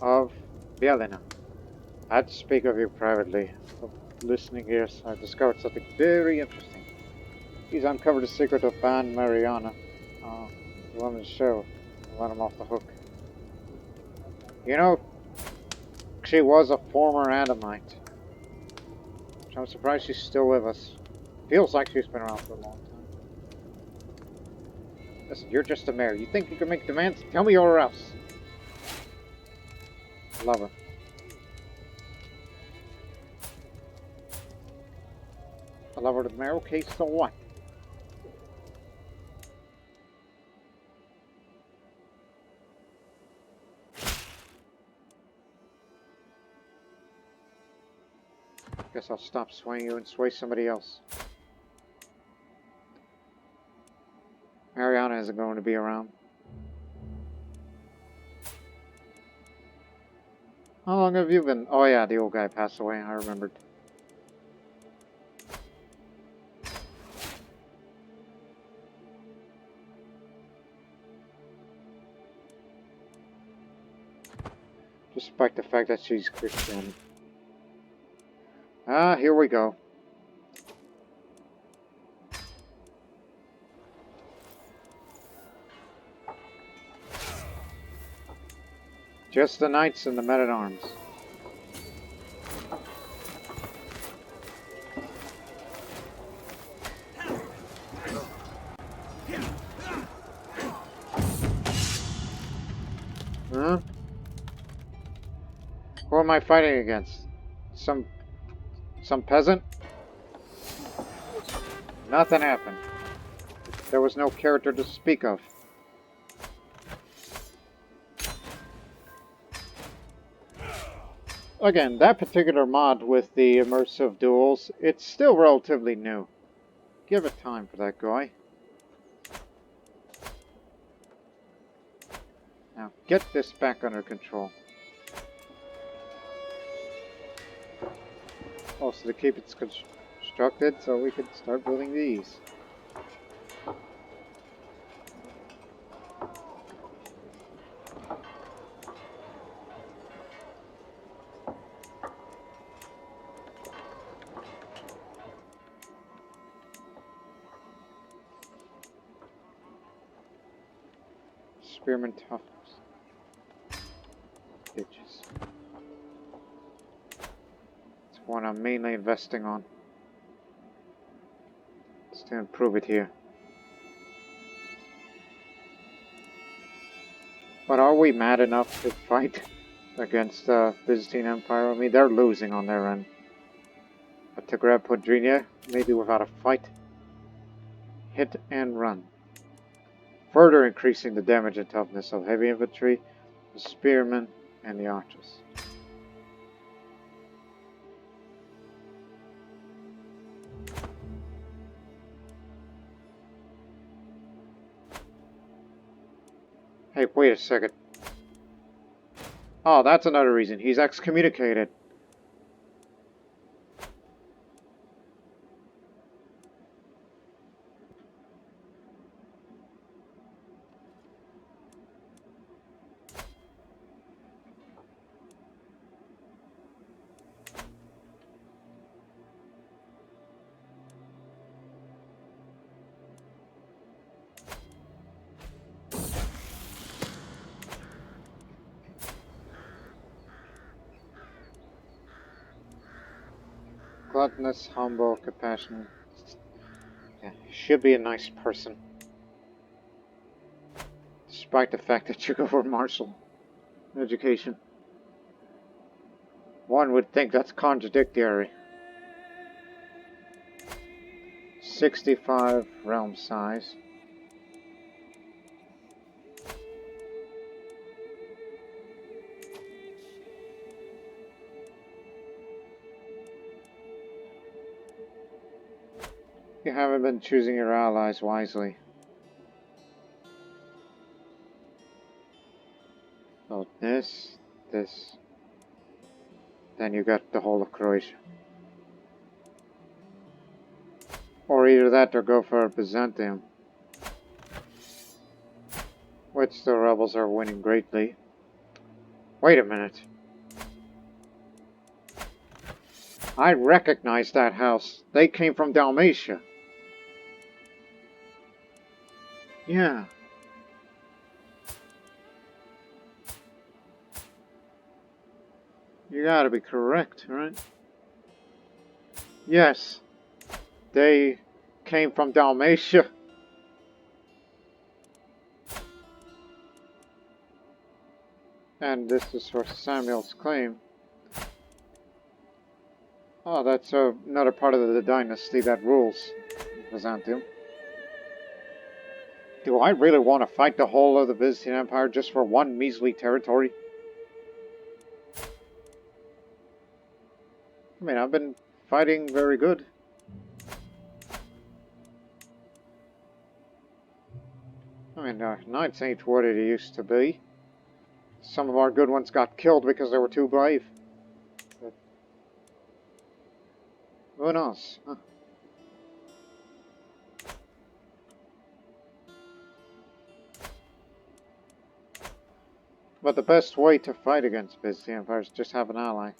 of Bielina. I had to speak of you privately. Listening here, I discovered something very interesting. He's uncovered the secret of Ban Mariana. The woman's show. Let him off the hook. You know, she was a former Adamite. I'm surprised she's still with us. Feels like she's been around for a long time. Listen, you're just a mayor. You think you can make demands? Tell me or else. Love her. I love her to the mayor. Okay, so what? Guess I'll stop swaying you and sway somebody else. Mariana isn't going to be around. How long have you been? Oh yeah, the old guy passed away, I remembered. despite the fact that she's Christian. Ah, here we go. Just the knights and the men-at-arms. Huh? Who am I fighting against? Some peasant? Nothing happened. There was no character to speak of. Again, that particular mod with the immersive duels, it's still relatively new. Give it time for that guy. Now, get this back under control. Also, to keep it constructed so we can start building these. Spearman toughness. Bitches. It's one I'm mainly investing on. Just to improve it here. But are we mad enough to fight against the Byzantine Empire? I mean, they're losing on their end. But to grab Podrinia, maybe without a fight. Hit and run. Further increasing the damage and toughness of heavy infantry, the spearmen, and the archers. Hey, wait a second. Oh, that's another reason. He's excommunicated. Gluttonous, humble, compassionate. Yeah, should be a nice person. Despite the fact that you go for martial education. One would think that's contradictory. 65 realm size. You haven't been choosing your allies wisely. So this. Then you got the whole of Croatia. Or either that or go for Byzantium. Which the rebels are winning greatly. Wait a minute. I recognize that house. They came from Dalmatia. Yeah. You gotta be correct, right? Yes. They came from Dalmatia. And this is for Samuel's claim. Oh, that's another part of the dynasty that rules Byzantium. Do I really want to fight the whole of the Byzantine Empire just for one measly territory? I mean, I've been fighting very good. I mean, knights ain't what it used to be. Some of our good ones got killed because they were too brave. But who knows? Huh? But the best way to fight against Bosnian Empire is just have an ally.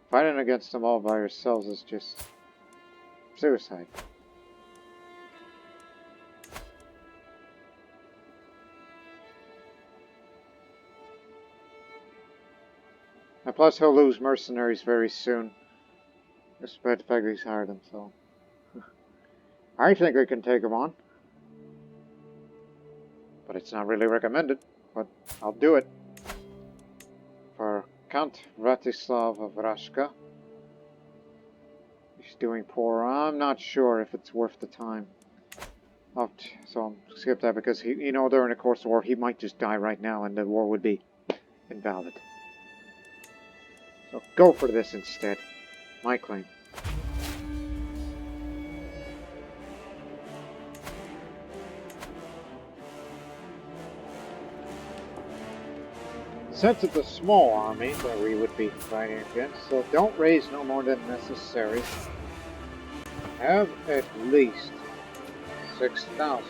Fighting against them all by yourselves is just suicide. And plus he'll lose mercenaries very soon. Despite the fact that he's hired them, so... I think I can take him on. But it's not really recommended. But I'll do it. For Count Vratislav of Rashka. He's doing poor. I'm not sure if it's worth the time. So I'll skip that because you know, during the course of the war, he might just die right now and the war would be invalid. So go for this instead. My claim. Since it's a small army that we would be fighting against, so don't raise no more than necessary. Have at least 6,000.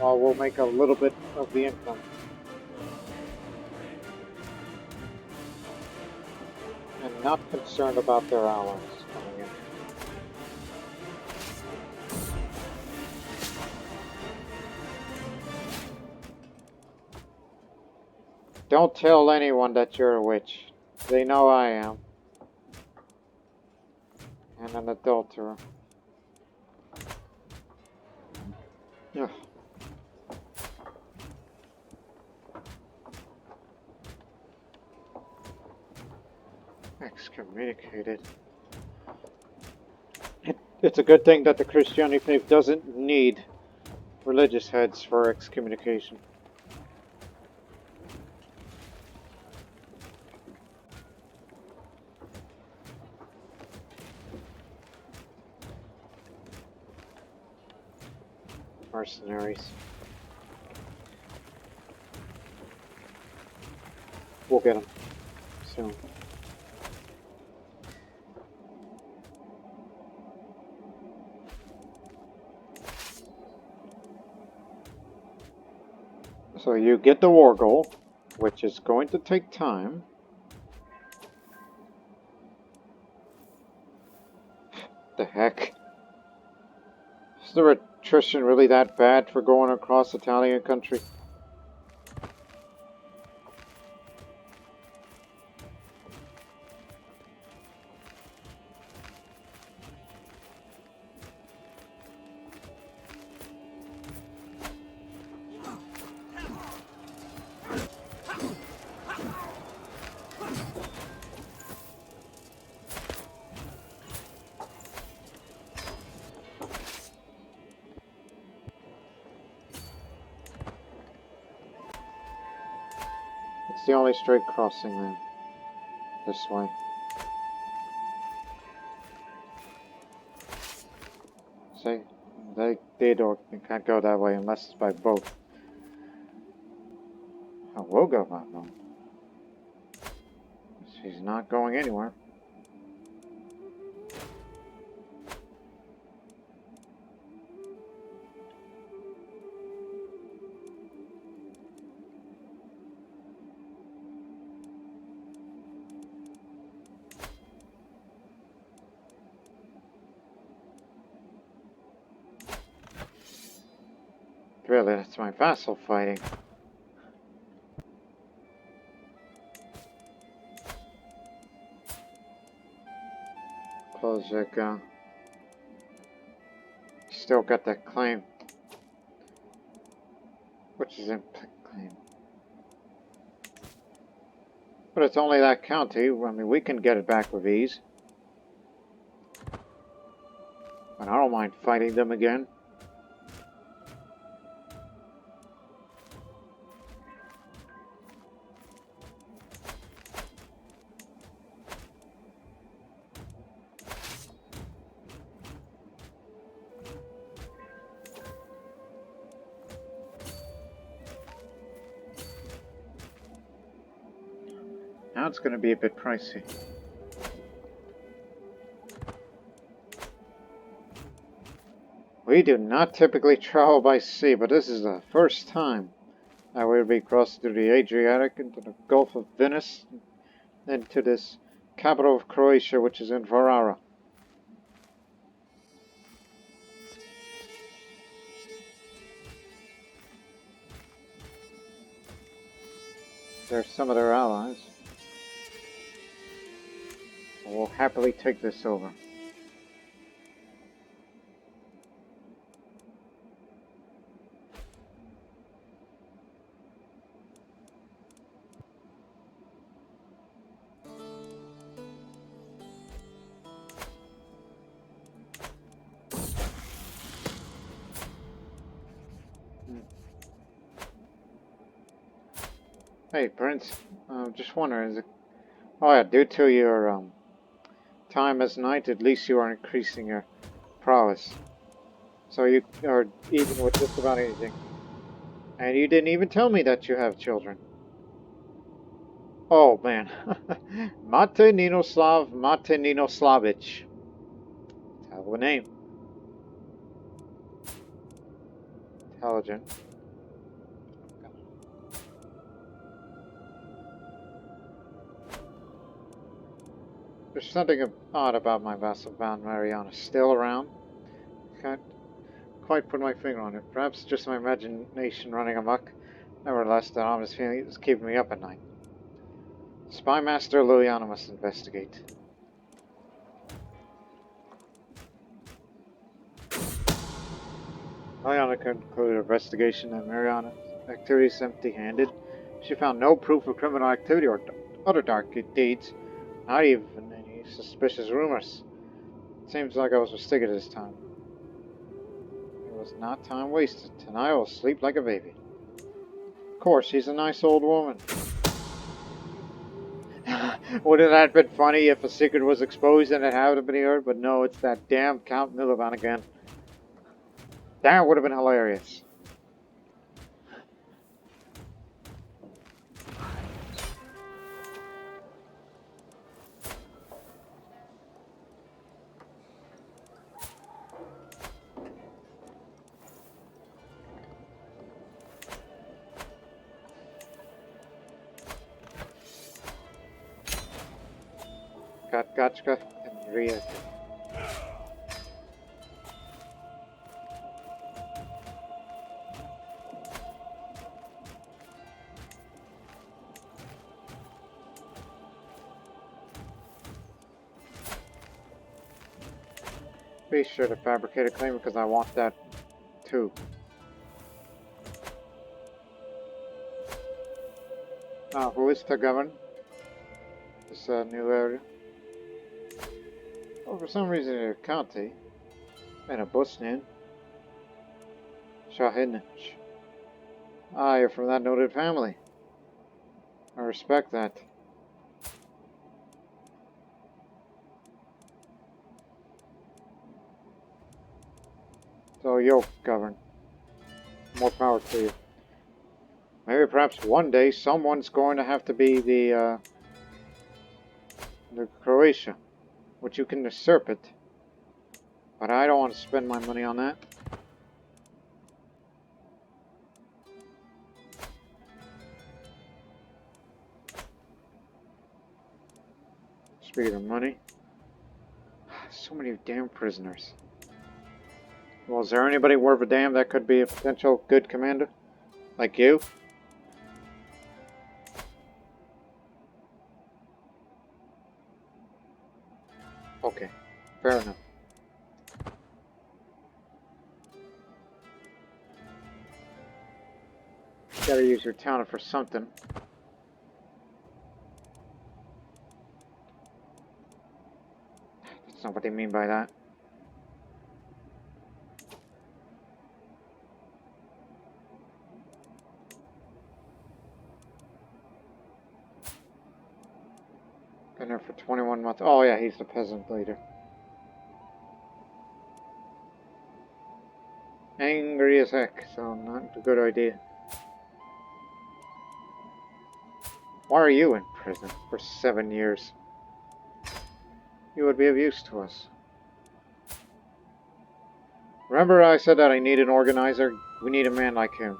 Well, we'll make a little bit of the income. And not concerned about their allies coming in. Don't tell anyone that you're a witch. They know I am. And an adulterer. Ugh. Excommunicated. It's a good thing that the Krstjani Faith doesn't need religious heads for excommunication. Mercenaries. We'll get them soon. So you get the war goal, which is going to take time. The heck? Is the attrition really that bad for going across Italian country? It's the only straight crossing then. This way. See? They can't go that way unless it's by boat. I will go by boat. She's not going anywhere. Really, that's my vassal fighting. Krstjani. Still got that claim. Which is in claim. But it's only that county. I mean, we can get it back with ease. And I don't mind fighting them again. Now it's going to be a bit pricey. We do not typically travel by sea, but this is the first time that we'll be crossing through the Adriatic into the Gulf of Venice, into this capital of Croatia, which is in Varara. They're some of their allies. We'll happily take this over. Hey, Prince. Just wondering, is it... Oh yeah, due to your time as knight, at least you are increasing your prowess. So you are even with just about anything. And you didn't even tell me that you have children. Oh man. Mate Ninoslav, Mate Ninoslavich. Hell of a name. Intelligent. There's something odd about my vassal bound Mariana. Still around? Can't quite put my finger on it. Perhaps just my imagination running amok. Nevertheless, that ominous feeling is keeping me up at night. Spy Master Liliana must investigate. Liliana concluded her investigation and Mariana's activities empty-handed. She found no proof of criminal activity or other dark deeds, not even any suspicious rumors. Seems like I was mistaken this time. It was not time wasted. Tonight I will sleep like a baby. Of course, she's a nice old woman. Wouldn't that have been funny if a secret was exposed and it had been heard? But no, it's that damn Count Milovan again. That would have been hilarious. Gotchka and Ria. Be sure to fabricate a claim because I want that too. Who is to govern this new area? Oh, for some reason you're a county and a Bosnian. Shunned. Ah, you're from that noted family. I respect that. So you'll govern. More power to you. Maybe perhaps one day someone's going to have to be the Croatia, which you can usurp it. But I don't want to spend my money on that. Speaking of money, so many damn prisoners. Well, is there anybody worth a damn that could be a potential good commander? Like you? Okay, fair enough. Gotta use your talent for something. That's not what they mean by that. Been there for 21 months. Oh yeah, he's the peasant leader. Angry as heck, so not a good idea. Why are you in prison for 7 years? You would be of use to us. Remember I said that I need an organizer? We need a man like him.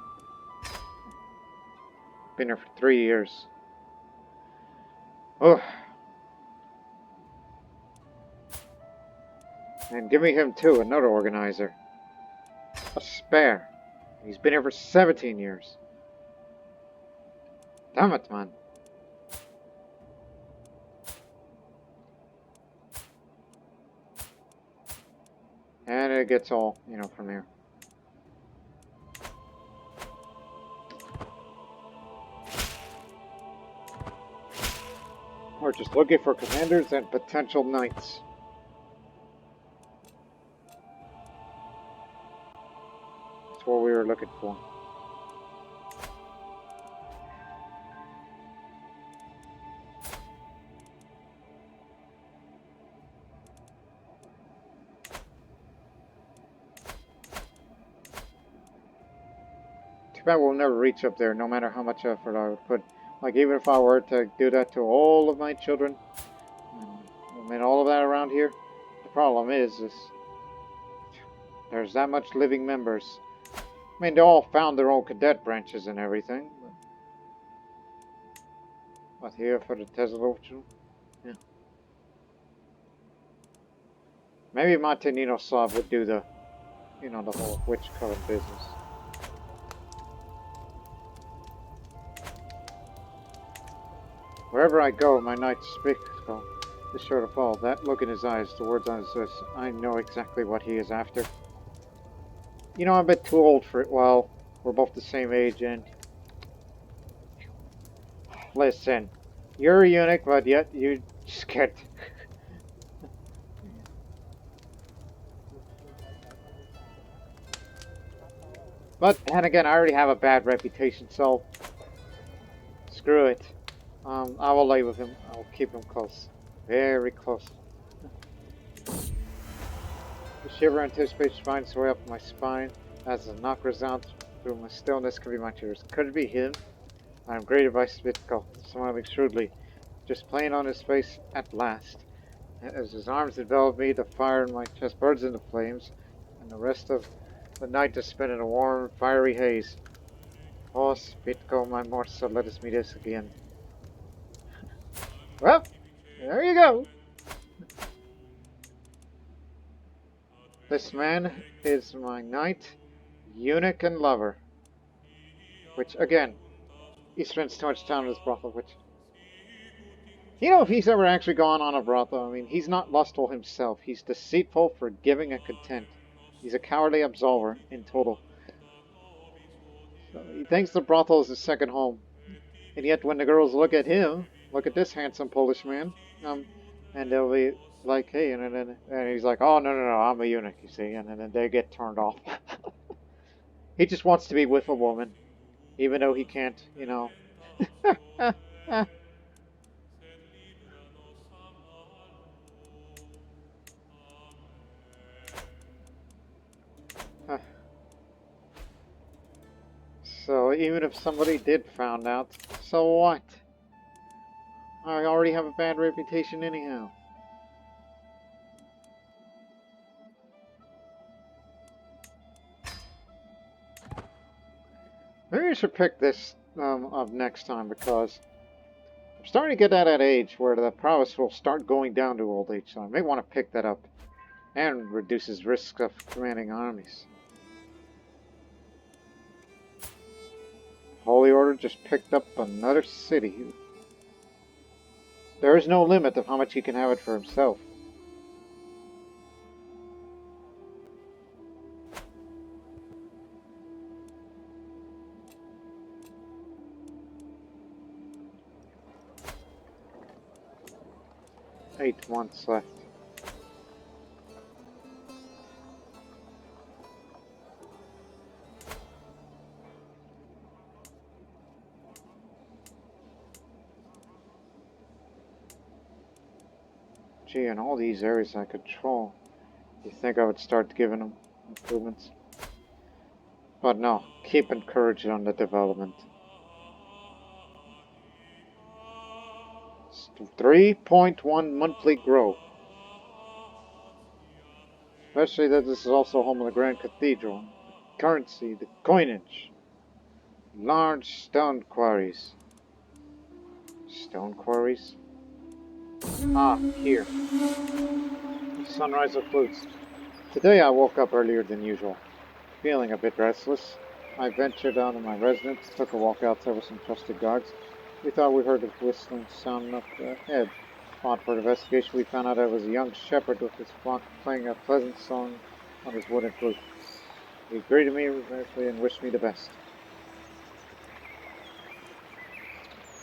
Been here for 3 years. Oh. And give me him too, another organizer. A spare. He's been here for 17 years. Damn it, man. And it gets all, you know, from here. We're just looking for commanders and potential knights. That's what we were looking for. Too bad we'll never reach up there, no matter how much effort I would put. Like, even if I were to do that to all of my children, I mean, all of that around here, the problem is there's that much living members. I mean, they all found their own cadet branches and everything. But what, here for the Tesla? Yeah. Maybe Martinino Slav would do the, you know, the whole witch coven business. Wherever I go, my knights speak is sure to fall. That look in his eyes, the words on his lips, I know exactly what he is after. You know, I'm a bit too old for it. Well, we're both the same age, and... Listen, you're a eunuch, but yet you just can't... But, then again, I already have a bad reputation, so... Screw it. I will lay with him. I will keep him close. Very close. The shiver anticipates finds its way up my spine as the knock resounds through my stillness could be my tears. Could it be him? I am greeted by Svitko, smiling shrewdly, just playing on his face at last. As his arms envelop me, the fire in my chest burns into flames, and the rest of the night is spent in a warm, fiery haze. Oh, Svitko, my morsel, let us meet us again. Well, there you go. This man is my knight, eunuch, and lover. Which, again, he spends too much time in his brothel, which... You know, if he's ever actually gone on a brothel, I mean, he's not lustful himself. He's deceitful, forgiving, and content. He's a cowardly absolver, in total. So he thinks the brothel is his second home. And yet, when the girls look at him, look at this handsome Polish man, and they'll be like, hey, and he's like, oh, no, I'm a eunuch, you see, and then they get turned off. He just wants to be with a woman, even though he can't, you know. So, even if somebody did find out, so what? I already have a bad reputation anyhow. Maybe I should pick this up next time, because I'm starting to get at that age where the prowess will start going down to old age, so I may want to pick that up. And reduces risk of commanding armies. Holy Order just picked up another city. There is no limit of how much he can have it for himself. Eight months left. Gee, in all these areas I control, you think I would start giving them improvements? But no, keep encouraging on the development. 3.1 monthly growth. Especially that this is also home of the Grand Cathedral. The currency, the coinage. Large stone quarries. Stone quarries? Ah, here. The sunrise of flutes. Today I woke up earlier than usual, feeling a bit restless. I ventured out of my residence, took a walk outside with some trusted guards. We thought we heard a whistling sound up ahead. On for investigation, we found out it was a young shepherd with his flock playing a pleasant song on his wooden flute. He greeted me respectfully and wished me the best.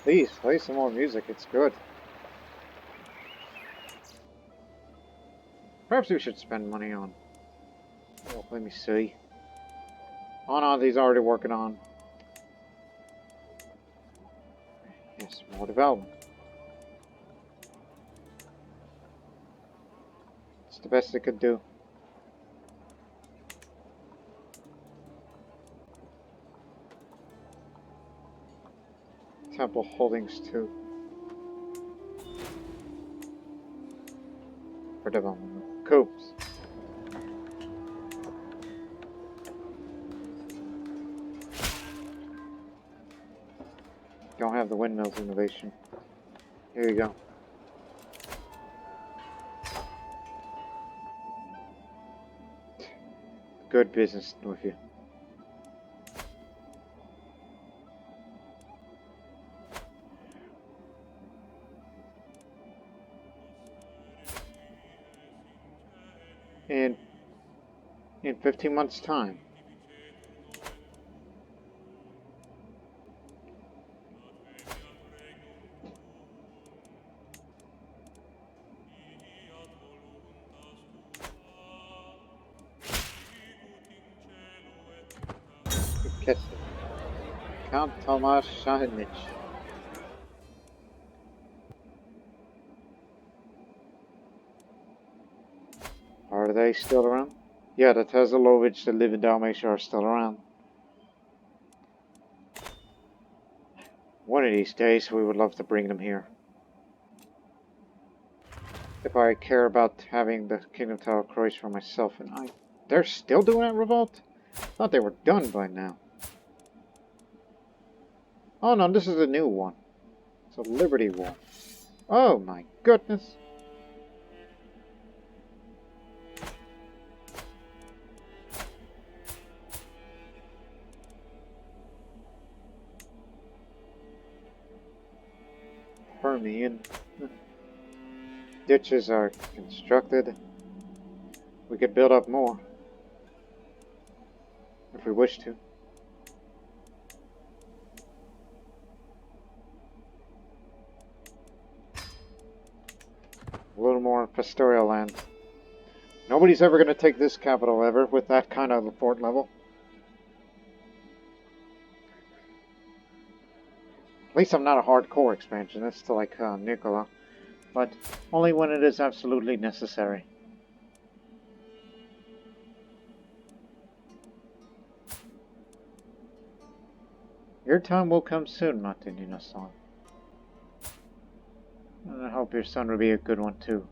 Please, play some more music, it's good. Perhaps we should spend money on... Oh, let me see. Oh no, he's already working on... Yes, more development. It's the best it could do. Temple holdings too. For development. Coops. Don't have the windmills innovation. Here you go. Good business with you. In 15 months' time. Count Tomasz Shunned. Are they still around? Yeah, the Teselovich that live in Dalmatia are still around. One of these days we would love to bring them here. If I care about having the Kingdom Tower Croatia for myself, and they're still doing that revolt? I thought they were done by now. Oh no, this is a new one. It's a Liberty War. Oh my goodness. Permian. Ditches are constructed. We could build up more. If we wish to. A little more pastoral land. Nobody's ever going to take this capital ever with that kind of fort level. At least I'm not a hardcore expansionist like Nikola, but only when it is absolutely necessary. Your time will come soon, Martinino-san. And I hope your son will be a good one too.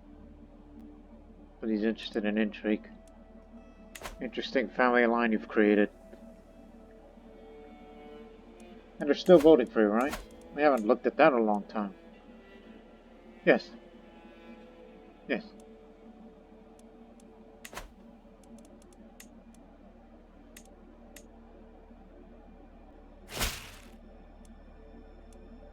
But he's interested in intrigue. Interesting family line you've created. And they're still voting for you, right? We haven't looked at that in a long time. Yes. Yes.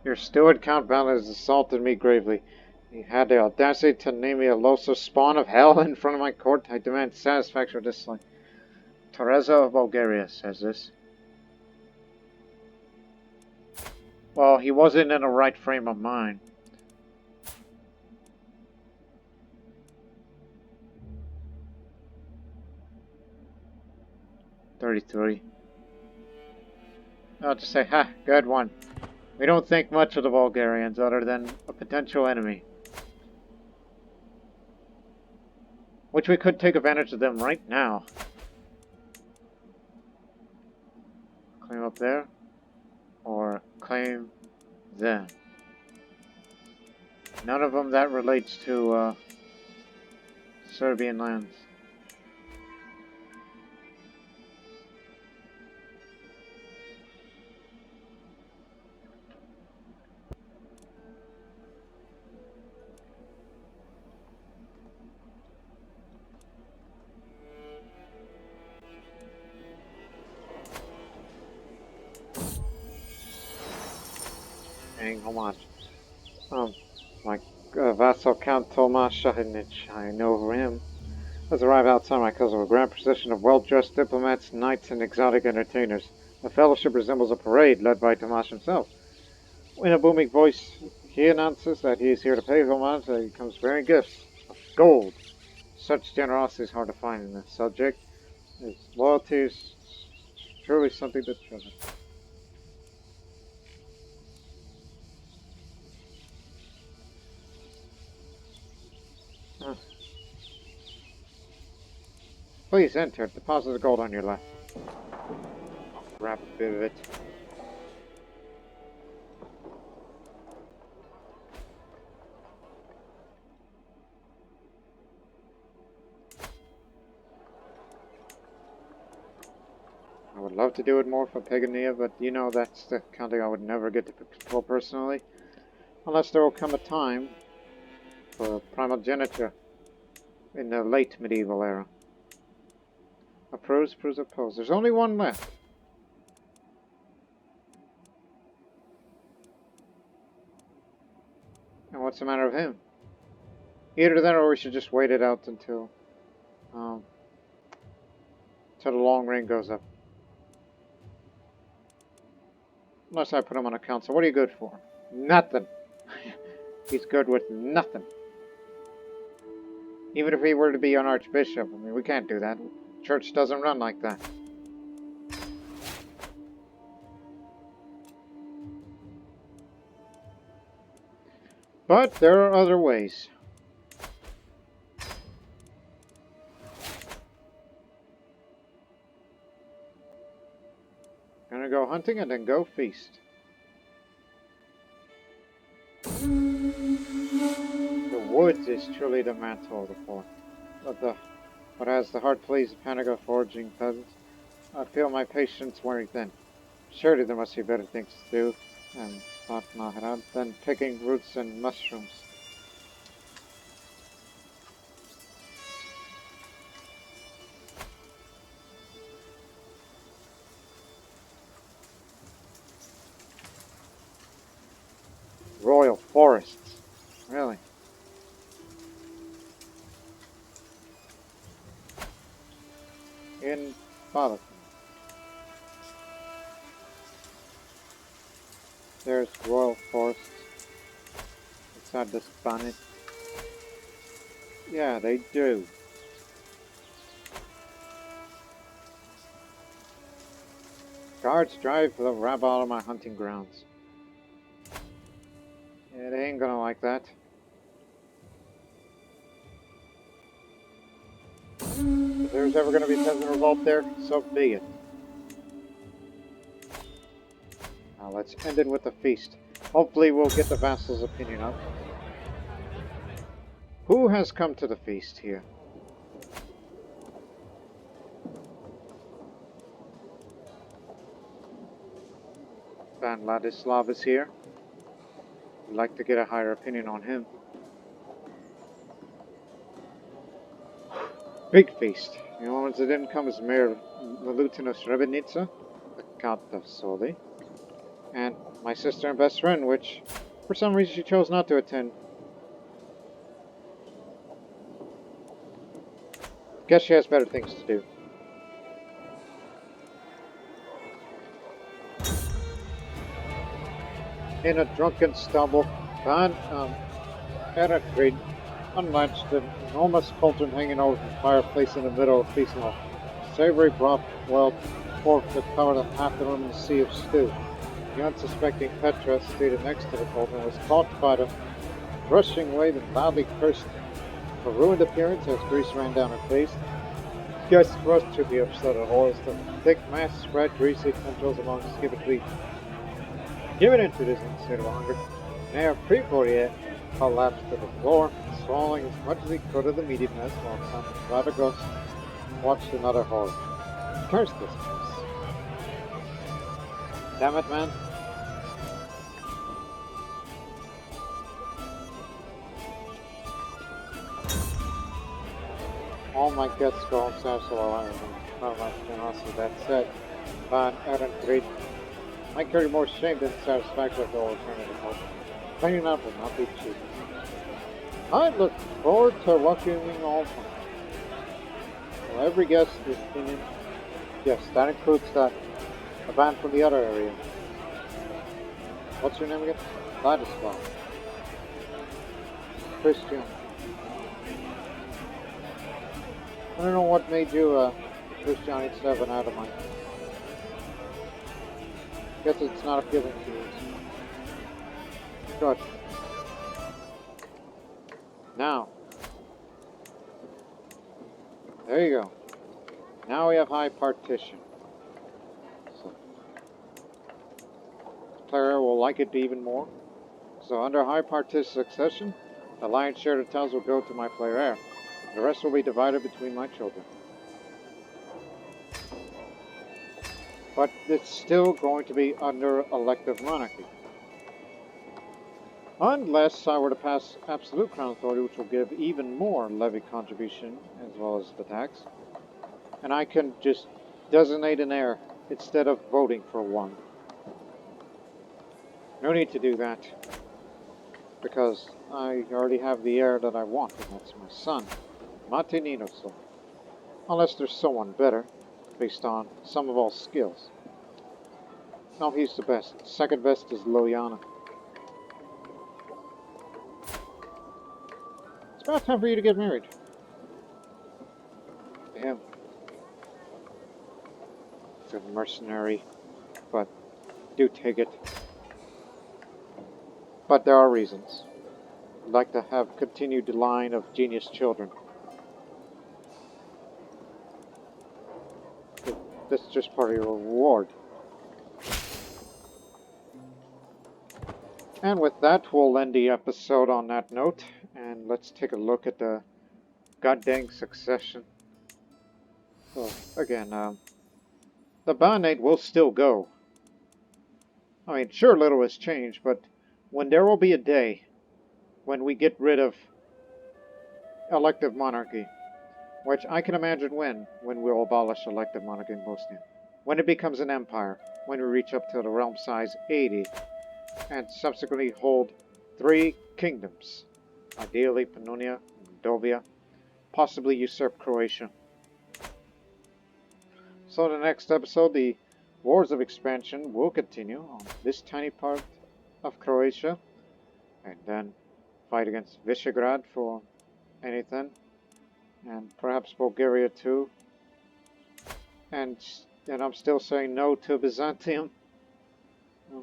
Your steward, Count Val, has assaulted me gravely. He had the audacity to name me a Loso spawn of hell in front of my court. I demand satisfaction for this. Teresa of Bulgaria says this. Well, he wasn't in a right frame of mind. $33. I'll just say, ha, good one. We don't think much of the Bulgarians other than a potential enemy. Which we could take advantage of them right now. Claim up there. Or claim them. None of them that relates to Serbian lands. paying homage. My vassal Count Tomas Shahinich, I know him, has arrived outside my castle with a grand procession of well-dressed diplomats, knights, and exotic entertainers. The fellowship resembles a parade led by Tomas himself. In a booming voice, he announces that he is here to pay homage, that he comes bearing gifts of gold. Such generosity is hard to find in this subject. His loyalty is truly something to treasure. Please enter. Deposit the gold on your left. I'll grab a bit of it. I would love to do it more for Pagania, but you know that's the kind of thing I would never get to control personally. Unless there will come a time for primogeniture in the late medieval era. Approves, oppose. There's only one left. And what's the matter with him? Either that or we should just wait it out until the long rain goes up. Unless I put him on a council. What are you good for? Nothing. He's good with nothing. Even if he were to be an archbishop, I mean, we can't do that. Church doesn't run like that. But there are other ways. Gonna go hunting and then go feast. The woods is truly the mantle of the forest. But as the heart flees the panic of foraging peasants, I feel my patience wearing thin. Surely there must be better things to do, and thought Maharaj, than picking roots and mushrooms. Royal forests. Really? In Bosnia. There's royal forests inside this planet. Yeah, they do. Guards drive the rabble out of my hunting grounds. Yeah, they ain't gonna like that. If there's ever gonna be peasant revolt there, so be it. Now let's end it with a feast. Hopefully we'll get the vassal's opinion up. Who has come to the feast here? Van Ladislav is here. I'd like to get a higher opinion on him. Big feast. The only ones that didn't come is Mayor Lieutenant of Srebrenica, the Count of Soli, and my sister and best friend, which for some reason she chose not to attend. Guess she has better things to do. In a drunken stumble, Van Adulterer unlatched an enormous cauldron hanging over the fireplace in the middle of the feast hall. Savory broth welled forth that covered half the room in a sea of stew. The unsuspecting Petra, seated next to the cauldron, was caught by the rushing wave and loudly cursed her ruined appearance as grease ran down her face. Guests rushed to the upset at all as the thick mass spread greasy tendrils among the skin between. Given into this instant of hunger, Mayor Preporier collapsed to the floor, swallowing as much as he could of the meaty mess while Count Radagos watched another horror. Curse this place. Damn it, man. All my guests go home satisfied and how much generosity. That said, Van Adulterer Might carry more shame than satisfaction of the alternative hope. Finding out will not be cheap. I look forward to welcoming all from well, every guest is in. Yes, that includes a band from the other area. What's your name again? Ladislav. Krstjani. I don't know what made you Krstjani instead of an Adamite. Guess it's not appealing to you. Good. Now. There you go. Now we have high partition. So, the player will like it even more. So under high partition succession, the lion's share of the towns will go to my player heir. The rest will be divided between my children. But it's still going to be under elective monarchy. Unless I were to pass absolute crown authority, which will give even more levy contribution as well as the tax. And I can just designate an heir instead of voting for one. No need to do that, because I already have the heir that I want, and that's my son, Martininoso. Unless there's someone better, based on sum of all skills. No, he's the best. Second best is Loyana. It's about time for you to get married. To him. It's a mercenary, but do take it. But there are reasons. I'd like to have continued the line of genius children. That's just part of your reward. And with that, we'll end the episode on that note. And let's take a look at the goddamn succession. So, again, the Bannate will still go. I mean, sure, little has changed, but when there will be a day when we get rid of elective monarchy, which I can imagine when we'll abolish elective monarchy in Bosnia. When it becomes an empire, when we reach up to the realm size 80, and subsequently hold 3 kingdoms, ideally Pannonia, Moldavia, possibly usurp Croatia. So in the next episode, the wars of expansion will continue on this tiny part of Croatia, and then fight against Visegrad for anything, and perhaps Bulgaria too. And I'm still saying no to Byzantium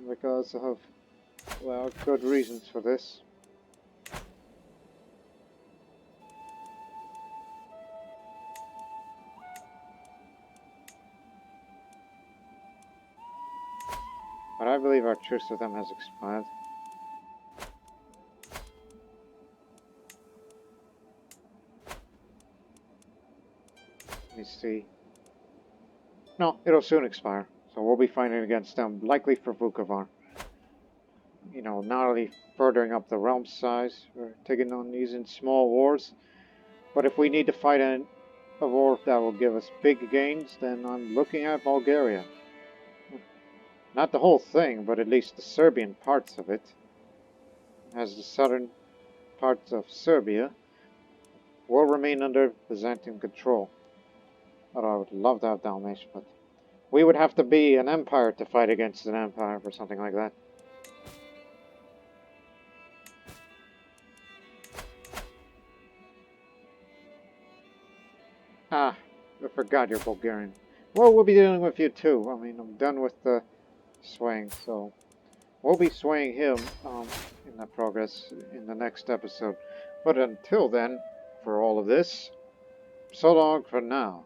because of, well, good reasons for this. But I believe our truce with them has expired. Let me see. No, it'll soon expire. So we'll be fighting against them, likely for Vukovar. You know, not only furthering up the realm size, we're taking on these in small wars. But if we need to fight a war that will give us big gains, then I'm looking at Bulgaria. Not the whole thing, but at least the Serbian parts of it, as the southern parts of Serbia will remain under Byzantine control. Although I would love to have Dalmatia, but we would have to be an empire to fight against an empire or something like that. Ah, I forgot you're Bulgarian. Well, we'll be dealing with you too. I mean, I'm done with the swaying, so we'll be swaying him in the progress in the next episode. But until then, for all of this, so long for now.